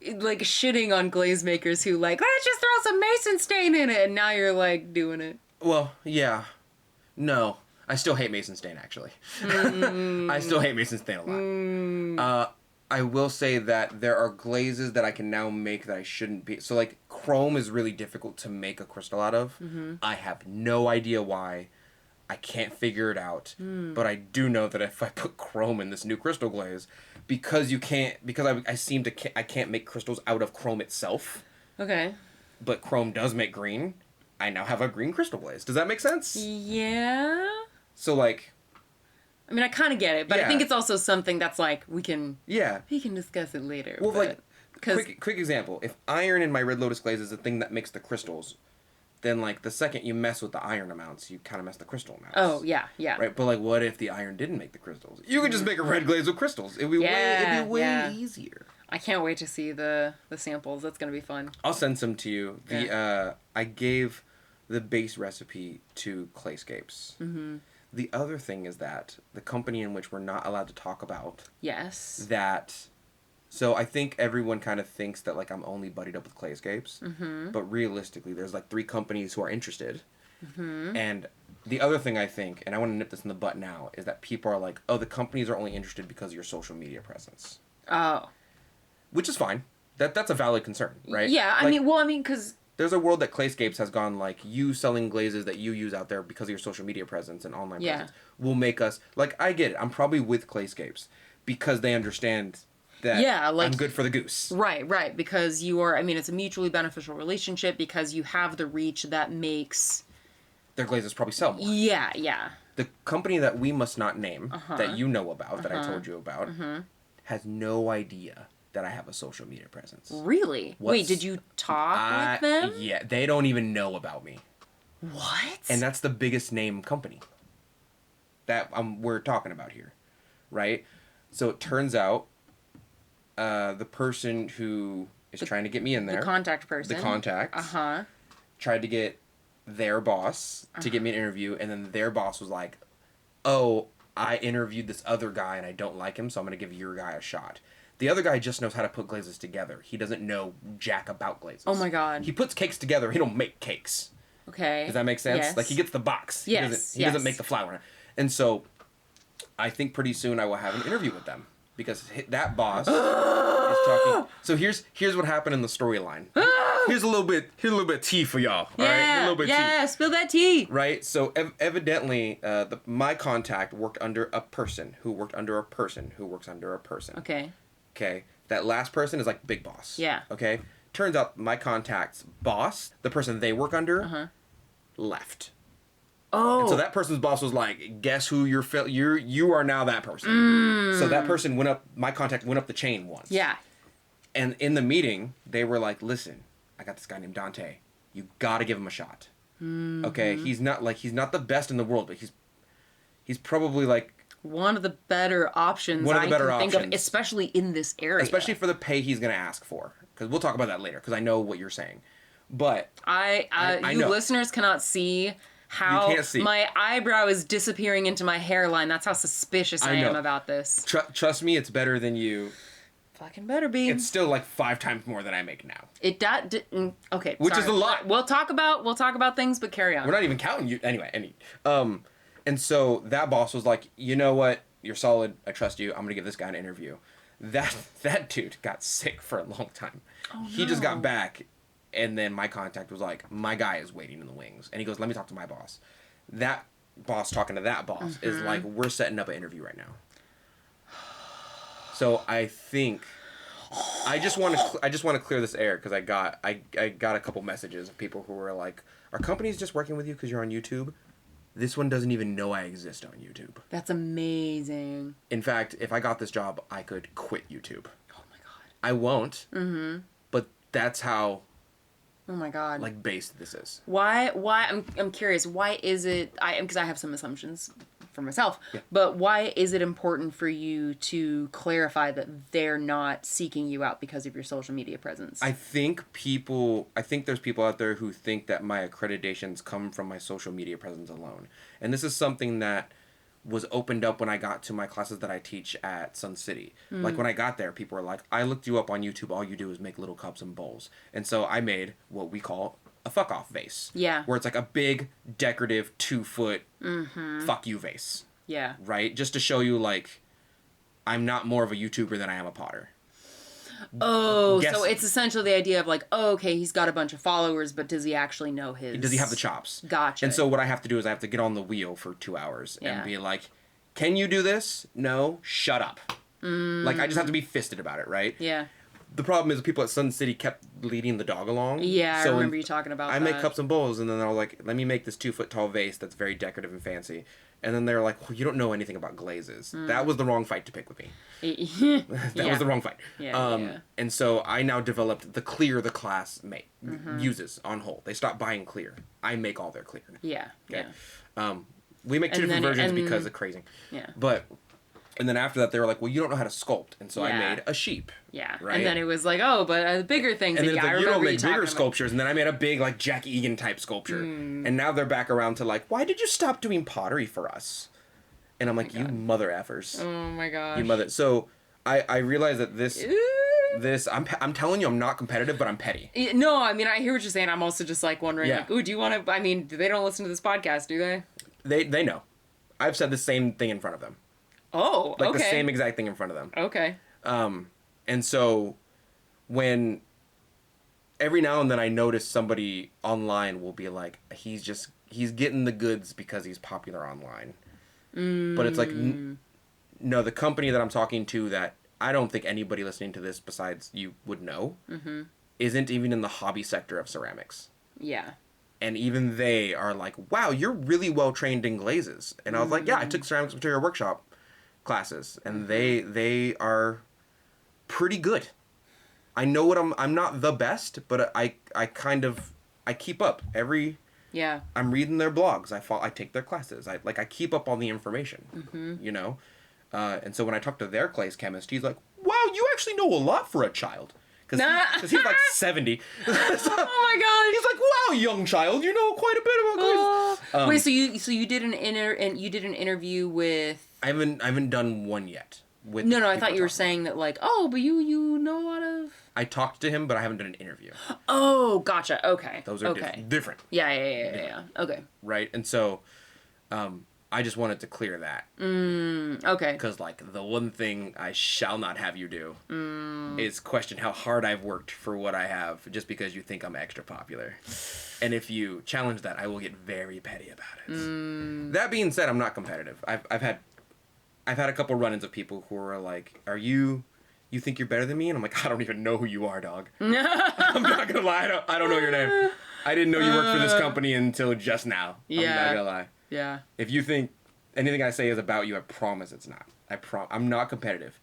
shitting on glaze makers who like, let's just throw some mason stain in it, and now you're like doing it. Well, yeah. No. I still hate mason stain, actually. I still hate mason stain a lot. I will say that there are glazes that I can now make that I shouldn't be. So, like, chrome is really difficult to make a crystal out of. I have no idea why. I can't figure it out. But I do know that if I put chrome in this new crystal glaze, because I can't make crystals out of chrome itself. Okay. But chrome does make green. I now have a green crystal glaze. Does that make sense? Yeah. So, like... I mean, I kind of get it, but I think it's also something that's like, we can discuss it later. Well, like, quick example. If iron in my Red Lotus glaze is the thing that makes the crystals, then, like, the second you mess with the iron amounts, you kind of mess the crystal amounts. Oh, yeah. Right? But, like, what if the iron didn't make the crystals? You could just make a red glaze with crystals. It'd be way easier. I can't wait to see the samples. That's going to be fun. I'll send some to you. I gave the base recipe to Clayscapes. The other thing is that the company in which we're not allowed to talk about... Yes. So I think everyone kind of thinks that, like, I'm only buddied up with Clayscapes. But realistically, there's, like, 3 companies who are interested. And the other thing I think, and I want to nip this in the butt now, is that people are like, oh, the companies are only interested because of your social media presence. Oh. Which is fine. That's a valid concern, right? Yeah, I mean, because... There's a world that Clayscapes has gone, like, you selling glazes that you use out there because of your social media presence and online presence will make us... Like, I get it. I'm probably with Clayscapes because they understand that I'm good for the goose. Right. Because you are... I mean, it's a mutually beneficial relationship because you have the reach that makes... Their glazes probably sell more. Yeah. The company that we must not name, that you know about, that I told you about, has no idea that I have a social media presence. Really? Wait, did you talk with them? Yeah, they don't even know about me. What? And that's the biggest name company that we're talking about here, right? So it turns out the person who is trying to get me in there... The contact person. The contact. Tried to get their boss to get me an interview, and then their boss was like, oh, I interviewed this other guy and I don't like him, so I'm going to give your guy a shot. The other guy just knows how to put glazes together. He doesn't know jack about glazes. Oh my god. He puts cakes together. He don't make cakes. Okay. Does that make sense? Yes. Like, he gets the box. He doesn't make the flour. And so, I think pretty soon I will have an interview with them. Because that boss is talking... So here's what happened in the storyline. Here's a little bit of tea for y'all. All right? A little bit of tea. Spill that tea. Right? So evidently, my contact worked under a person who worked under a person who works under a person. Okay, that last person is like big boss. Yeah. Okay, turns out my contact's boss, the person they work under, left. Oh. And so that person's boss was like, guess who you are now that person. So that person my contact went up the chain once. Yeah. And in the meeting, they were like, listen, I got this guy named Donte. You gotta give him a shot. Okay, he's not the best in the world, but he's probably like one of the better options I can think of, especially in this area. Especially for the pay he's going to ask for. Because we'll talk about that later, because I know what you're saying. But I you listeners cannot see how my eyebrow is disappearing into my hairline. That's how suspicious I am about this. Trust me, it's better than you. Fucking better be. It's still like 5 times more than I make now. Okay, which is a lot. We'll talk about things, but carry on. We're not even counting you anyway. And so that boss was like, you know what? You're solid. I trust you. I'm going to give this guy an interview. That dude got sick for a long time. Oh, no. He just got back And then my contact was like, my guy is waiting in the wings. And he goes, let me talk to my boss. That boss talking to that boss is like, we're setting up an interview right now. So I think I just want to clear this air because I got a couple messages of people who were like, "Are companies just working with you because you're on YouTube?" This one doesn't even know I exist on YouTube. That's amazing. In fact, if I got this job, I could quit YouTube. Oh my god. I won't. Mm-hmm. But that's how. Oh my god. Like based this is. Why? I'm curious. Why is it? Because I have some assumptions for myself. Yeah. But why is it important for you to clarify that they're not seeking you out because of your social media presence? I think there's people out there who think that my accreditations come from my social media presence alone. And this is something that was opened up when I got to my classes that I teach at Sun City. Like when I got there, people were like, I looked you up on YouTube. All you do is make little cups and bowls. And so I made what we call a fuck off vase. Yeah. Where it's like a big decorative 2-foot fuck you vase. Yeah. Right? Just to show you like I'm not more of a YouTuber than I am a potter. Oh, Guess, so it's essentially the idea of like, oh, okay, he's got a bunch of followers, but does he actually know his... Does he have the chops? Gotcha. And so what I have to do is I have to get on the wheel for 2 hours and be like, can you do this? No, shut up. Like, I just have to be fisted about it, right? Yeah. The problem is the people at Sun City kept leading the dog along. Yeah, so I remember you talking about that. I make cups and bowls, and then I was like, let me make this 2-foot tall vase that's very decorative and fancy. And then they're like, well, you don't know anything about glazes. That was the wrong fight to pick with me. That was the wrong fight. Yeah. And so I now developed the clear the class uses on whole. They stopped buying clear. I make all their clear. Yeah. Okay? Yeah. We make two different versions because of crazing. Yeah. And then after that, they were like, well, you don't know how to sculpt. And so I Yeah. made a sheep. Yeah. Right? And then it was like, oh, but bigger things. And then it's I like, you don't remember make bigger sculptures. And then I made a big, like, Jack Egan type sculpture. And now they're back around to like, why did you stop doing pottery for us? And I'm like, you mother effers. Oh my gosh. You mother. So I realized that I'm telling you, I'm not competitive, but I'm petty. No, I mean, I hear what you're saying. I'm also just like wondering, Yeah. like, ooh, do you want to, I mean, they don't listen to this podcast, do they? They know. I've said the same thing in front of them. Oh, Like okay. the same exact thing in front of them. Okay. And so when every now and then I notice somebody online will be like, he's getting the goods because he's popular online. But it's like, no, the company that I'm talking to that I don't think anybody listening to this besides you would know isn't even in the hobby sector of ceramics. Yeah. And even they are like, wow, you're really well trained in glazes. And I was like, yeah, I took ceramics material workshop classes, and they are pretty good. I know what I'm not the best, but I keep up Yeah. I'm reading their blogs. I take their classes. I keep up on the information, you know? And so when I talk to their clays chemist, he's like, wow, you actually know a lot for a child. Because he's like 70. Oh my god. He's like, wow, young child, you know quite a bit about glazes. Wait, so you did an interview with... I haven't done one yet. With No, I thought people you were talking. saying that like, oh, but you know a lot of... I talked to him, but I haven't done an interview. Oh, gotcha. Okay. Those are okay. different. Yeah. Okay. Right? And so, I just wanted to clear that. Okay. Because, like, the one thing I shall not have you do is question how hard I've worked for what I have just because you think I'm extra popular. And if you challenge that, I will get very petty about it. That being said, I'm not competitive. I've had a couple run-ins of people who are like, you think you're better than me? And I'm like, I don't even know who you are, dog. I'm not gonna lie, I don't know your name. I didn't know you worked for this company until just now. Yeah. I'm not gonna lie. Yeah. If you think anything I say is about you, I promise it's not. I'm not competitive.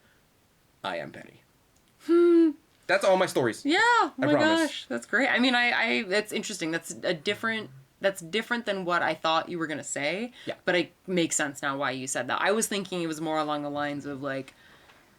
I am petty. That's all my stories. Yeah. Oh my promise. gosh. That's great. I mean, I that's interesting. That's different than what I thought you were going to say. Yeah. But it makes sense now why you said that. I was thinking it was more along the lines of like,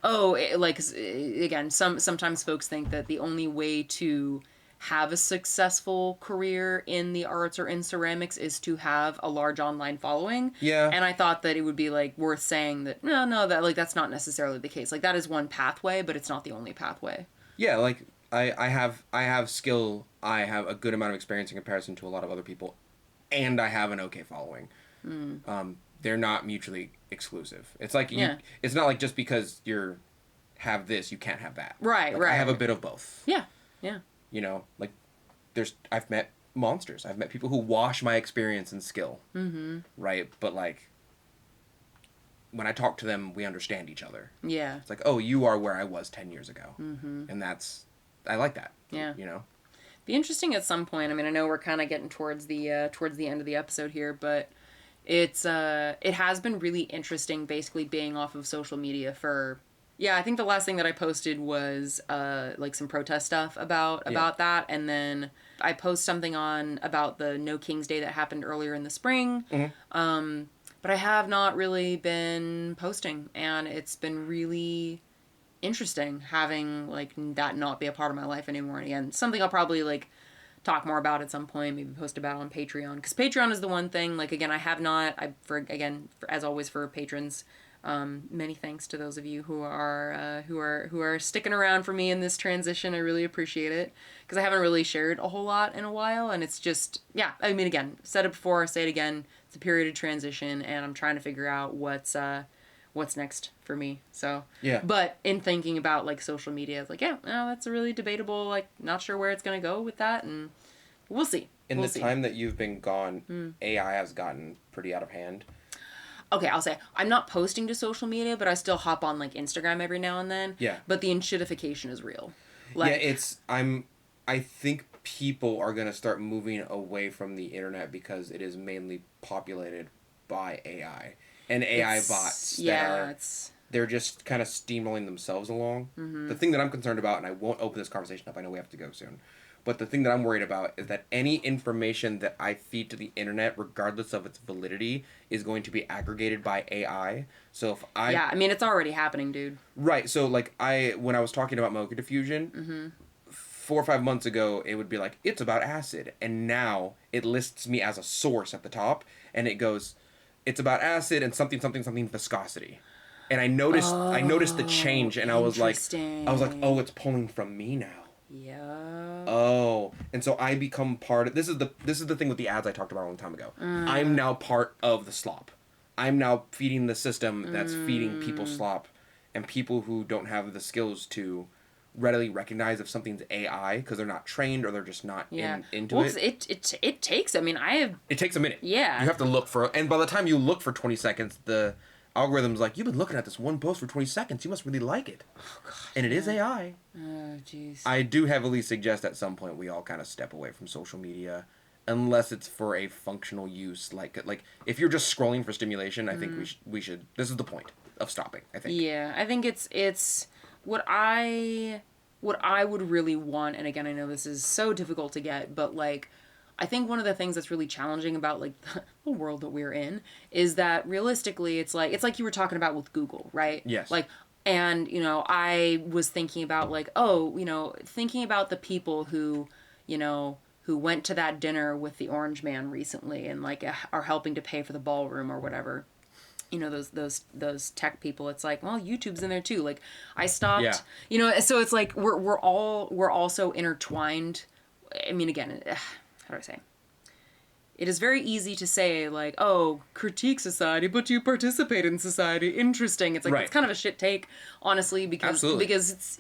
again, sometimes folks think that the only way to have a successful career in the arts or in ceramics is to have a large online following. Yeah. And I thought that it would be like worth saying that no, that like that's not necessarily the case. Like that is one pathway, but it's not the only pathway. Yeah, like I have skill. I have a good amount of experience in comparison to a lot of other people, and I have an okay following. They're not mutually exclusive. It's like it's not like just because you have this, you can't have that. Right. I have a bit of both. Yeah. You know, like I've met monsters. I've met people who wash my experience and skill. Mm-hmm. Right? But, like, when I talk to them, we understand each other. Yeah. It's like, oh, you are where I was 10 years ago. Mm-hmm. And I like that. Yeah. You know? Be interesting at some point. I mean, I know we're kind of getting towards the end of the episode here, but it has been really interesting basically being off of social media for, I think the last thing that I posted was like some protest stuff about that, and then I post something about the No King's Day that happened earlier in the spring. Mm-hmm. But I have not really been posting, and it's been really interesting having like that not be a part of my life anymore. And again, something I'll probably like talk more about at some point, maybe post about on Patreon, because Patreon is the one thing, like, again, as always, for patrons, many thanks to those of you who are sticking around for me in this transition. I really appreciate it, because I haven't really shared a whole lot in a while, and it's just, I mean, again, said it before, say it again, it's a period of transition, and I'm trying to figure out what's next for me. So, but in thinking about like social media, it's like, that's a really debatable, like, not sure where it's going to go with that, and we'll see. In the time that you've been gone, AI has gotten pretty out of hand. Okay, I'll say, I'm not posting to social media, but I still hop on like Instagram every now and then. Yeah. But the enshittification is real. Like, I think people are going to start moving away from the internet because it is mainly populated by AI. And AI bots they're just kind of steamrolling themselves along. Mm-hmm. The thing that I'm concerned about, and I won't open this conversation up, I know we have to go soon, but the thing that I'm worried about is that any information that I feed to the internet, regardless of its validity, is going to be aggregated by AI. So if I mean, it's already happening, dude. Right. So like when I was talking about mocha diffusion, 4 or 5 months ago, it would be like, it's about acid, and now it lists me as a source at the top, and it goes, it's about acid and something viscosity. And I noticed the change, and I was like, oh, it's pulling from me now. Yeah. Oh, and so I become part of this is the thing with the ads I talked about a long time ago. I'm now part of the slop. I'm now feeding the system that's feeding people slop, and people who don't have the skills to readily recognize if something's AI because they're not trained or they're just not into it. It takes. I mean, it takes a minute. Yeah. You have to look for, and by the time you look for 20 seconds, the algorithm's like, you've been looking at this one post for 20 seconds. You must really like it. Oh, God. And it is AI. Oh, jeez. I do heavily suggest at some point we all kind of step away from social media, unless it's for a functional use. Like if you're just scrolling for stimulation, I think we should. This is the point of stopping, I think. Yeah, I think it's what I would really want, and again, I know this is so difficult to get, but like, I think one of the things that's really challenging about like the world that we're in is that realistically, it's like you were talking about with Google, right? Yes. Like, and I was thinking about like, thinking about the people who went to that dinner with the Orange Man recently and like are helping to pay for the ballroom or whatever. Those tech people, it's like, well, YouTube's in there too. Like, I stopped, so it's like we're all so intertwined. I mean, again, how do I say? It is very easy to say like, oh, critique society, but you participate in society. Interesting. It's like, It's kind of a shit take, honestly, because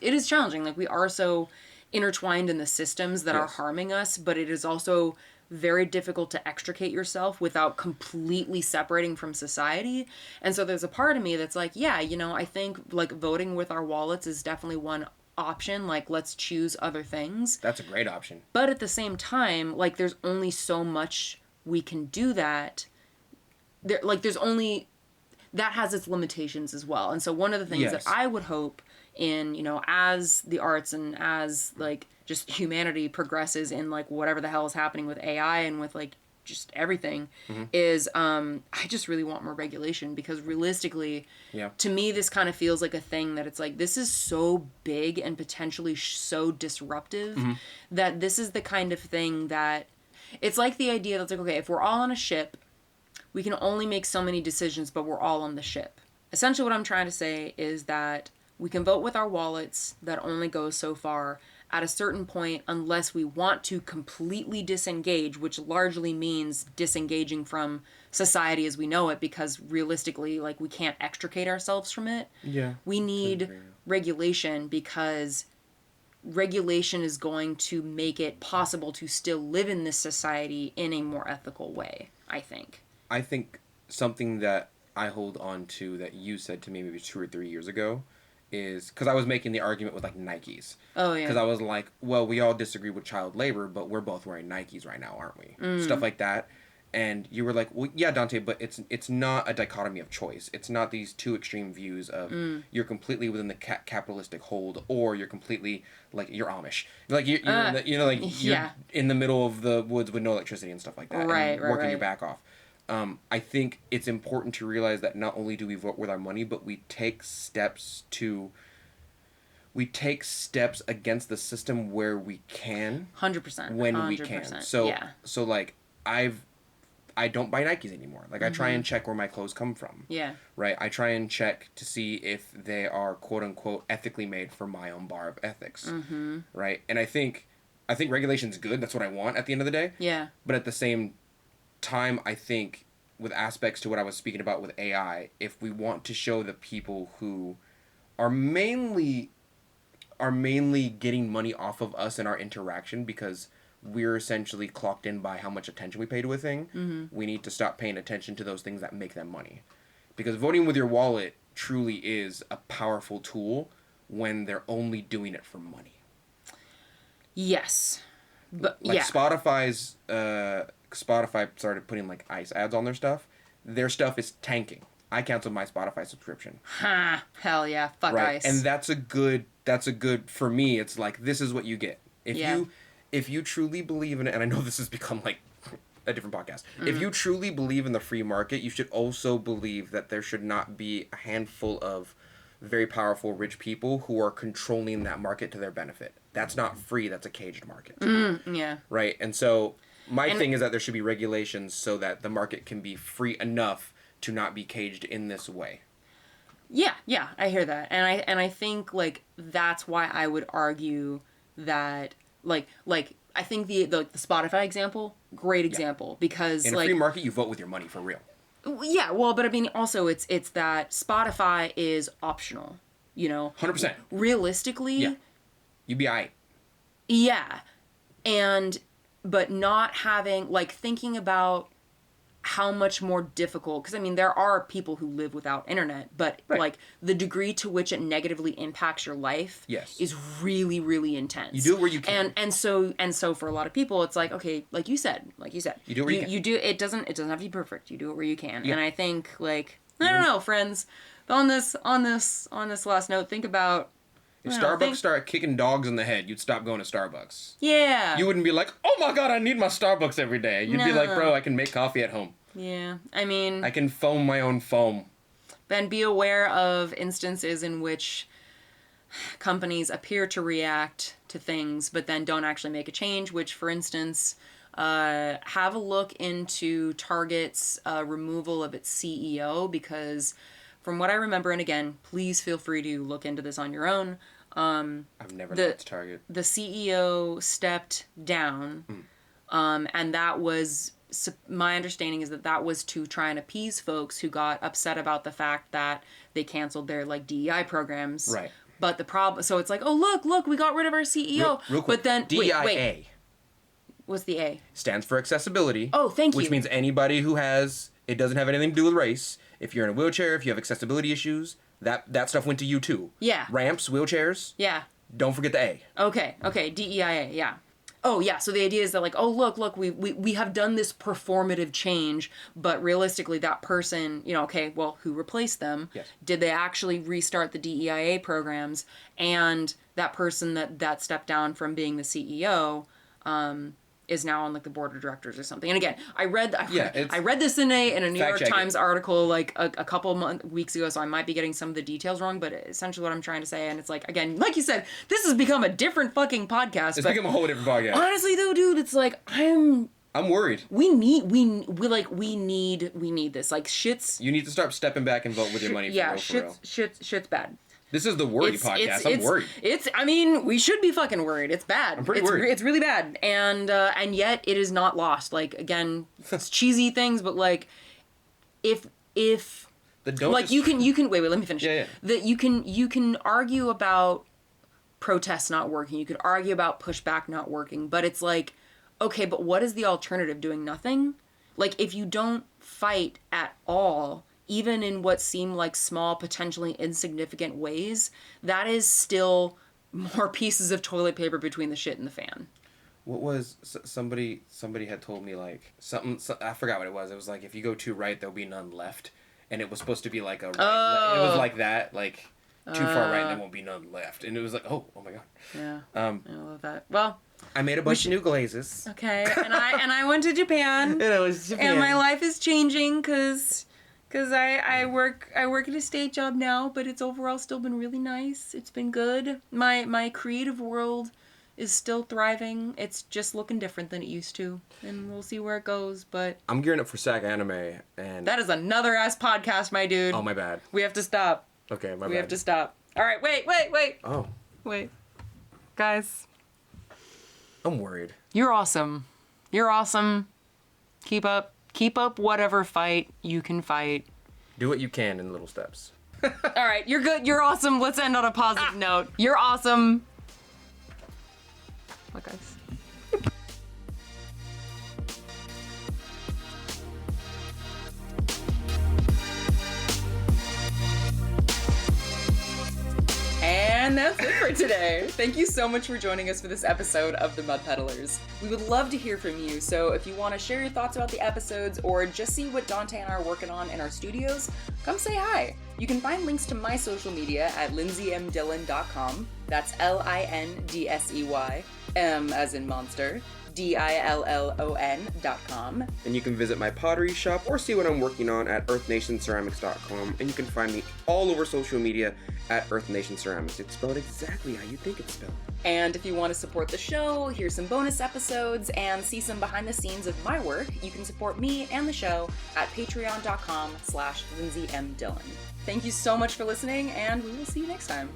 it is challenging. Like, we are so intertwined in the systems that are harming us, but it is also very difficult to extricate yourself without completely separating from society. And so there's a part of me that's like, I think like voting with our wallets is definitely one option. Like, let's choose other things. That's a great option. But at the same time, like, there's only so much we can do that. There's only that has its limitations as well. And so one of the things that I would hope in, as the arts and as like just humanity progresses in like whatever the hell is happening with AI and with like just everything is I just really want more regulation, because realistically, to me, this kind of feels like a thing that it's like, this is so big and potentially so disruptive that this is the kind of thing that it's like the idea that's like, okay, if we're all on a ship, we can only make so many decisions, but we're all on the ship. Essentially what I'm trying to say is that we can vote with our wallets, that only goes so far at a certain point, unless we want to completely disengage, which largely means disengaging from society as we know it, because realistically, like, we can't extricate ourselves from it. Yeah. We need regulation, because regulation is going to make it possible to still live in this society in a more ethical way, I think. I think something that I hold on to that you said to me maybe 2 or 3 years ago is, because I was making the argument with like Nikes. Oh, yeah. Because I was like, well, we all disagree with child labor, but we're both wearing Nikes right now, aren't we? Stuff like that. And you were like, well, yeah, Donte, but it's not a dichotomy of choice. It's not these two extreme views of you're completely within the capitalistic hold, or you're completely like you're Amish, like you're in the, you're in the middle of the woods with no electricity and stuff like that, right, and working your right. back off. I think it's important to realize that not only do we vote with our money, but we take steps against the system where we can. 100%. When 100%. we can. So like I don't buy Nikes anymore. Like I try and check where my clothes come from. Yeah. Right. I try and check to see if they are quote unquote ethically made for my own bar of ethics. Right. And I think regulation's good. That's what I want at the end of the day. Yeah. But at the same time, I think with aspects to what I was speaking about with AI, if we want to show the people who are mainly getting money off of us and our interaction because we're essentially clocked in by how much attention we pay to a thing, we need to stop paying attention to those things that make them money. Because voting with your wallet truly is a powerful tool when they're only doing it for money. Yes. But like yeah. Spotify started putting like ICE ads on their stuff. Their stuff is tanking. I canceled my Spotify subscription. Ha! Hell yeah. Fuck right? ICE. And that's a good, for me, it's like, this is what you get. If you truly believe in it, and I know this has become like a different podcast. If you truly believe in the free market, you should also believe that there should not be a handful of very powerful rich people who are controlling that market to their benefit. That's not free, that's a caged market. Yeah. Right? And so my thing is that there should be regulations so that the market can be free enough to not be caged in this way. Yeah, I hear that. And I think like that's why I would argue that like I think the Spotify example, great example, because in a free market you vote with your money for real. Yeah, well, but I mean also it's that Spotify is optional, 100%. Realistically, yeah. You'd be aight. Yeah. But not having like thinking about how much more difficult, because I mean there are people who live without internet, but like the degree to which it negatively impacts your life is really, really intense. You do it where you can. And so for a lot of people it's like, okay, like you said you do it where you can. You do it doesn't have to be perfect. You do it where you can. And I think like I don't know, friends, on this last note, think about if Starbucks started kicking dogs in the head, you'd stop going to Starbucks. Yeah. You wouldn't be like, oh my god, I need my Starbucks every day. You'd be like, bro, I can make coffee at home. Yeah. I mean, I can foam my own foam. Then be aware of instances in which companies appear to react to things, but then don't actually make a change, which, for instance, have a look into Target's removal of its CEO, because from what I remember, and again, please feel free to look into this on your own. I've never looked at Target. The CEO stepped down, and that was, my understanding is that was to try and appease folks who got upset about the fact that they canceled their like DEI programs. Right. But the problem, so it's like, oh look, we got rid of our CEO. Real quick. But then DIA. wait. What's the A? Stands for accessibility. Oh, thank you. Which means anybody who has, it doesn't have anything to do with race. If you're in a wheelchair, if you have accessibility issues, that stuff went to you too. Yeah. Ramps, wheelchairs. Yeah. Don't forget the A. Okay, DEIA, yeah. Oh, yeah, so the idea is that, like, oh, look, we have done this performative change, but realistically that person, okay, well, who replaced them? Yes. Did they actually restart the DEIA programs? And that person that stepped down from being the CEO is now on, like, the board of directors or something. And again, I read this in a New York Times article, like, a couple weeks ago, so I might be getting some of the details wrong, but essentially what I'm trying to say, and it's like, again, like you said, this has become a different fucking podcast. It's become a whole different podcast. Honestly, though, dude, it's like, I'm worried. We need this. Like, shit's... You need to start stepping back and vote with your money for real. Shit's bad. This is the worry podcast. I'm worried. I mean, we should be fucking worried. It's bad. I'm pretty worried. It's really bad. And yet it is not lost. Like, again, it's cheesy things, but like, if like you can wait, let me finish. Yeah. That you can argue about protest not working. You could argue about pushback not working. But it's like, okay, but what is the alternative? Doing nothing? Like, if you don't fight at all, even in what seem like small, potentially insignificant ways, that is still more pieces of toilet paper between the shit and the fan. What was somebody had told me like something, I forgot what it was. It was like, if you go too right, there'll be none left, and it was supposed to be like a right. It was like that, like too far right, and there won't be none left, and it was like, oh my god. Yeah. I love that. Well, I made a bunch of new glazes. Okay, and I went to Japan. And my life is changing because I work at a state job now, but it's overall still been really nice. It's been good. My creative world is still thriving. It's just looking different than it used to, and we'll see where it goes. But I'm gearing up for SAG Anime, and that is another ass podcast, my dude. Oh, my bad. We have to stop. Okay, my bad. We have to stop. All right, wait. Oh. Wait. Guys. I'm worried. You're awesome. You're awesome. Keep up whatever fight you can fight. Do what you can in little steps. All right, you're good. You're awesome. Let's end on a positive note. You're awesome. Bye, guys. And that's it for today. Thank you so much for joining us for this episode of The Mud Peddlers. We would love to hear from you, so if you want to share your thoughts about the episodes or just see what Donte and I are working on in our studios, come say hi. You can find links to my social media at lindseymdillon.com. That's LINDSEY, M as in monster, DILLON.com. And you can visit my pottery shop or see what I'm working on at earthnationceramics.com. And you can find me all over social media at Earth Nation Ceramics. It's spelled exactly how you think it's spelled. And if you want to support the show, hear some bonus episodes, and see some behind the scenes of my work, you can support me and the show at patreon.com/Lindsey M Dillon. Thank you so much for listening, and we will see you next time.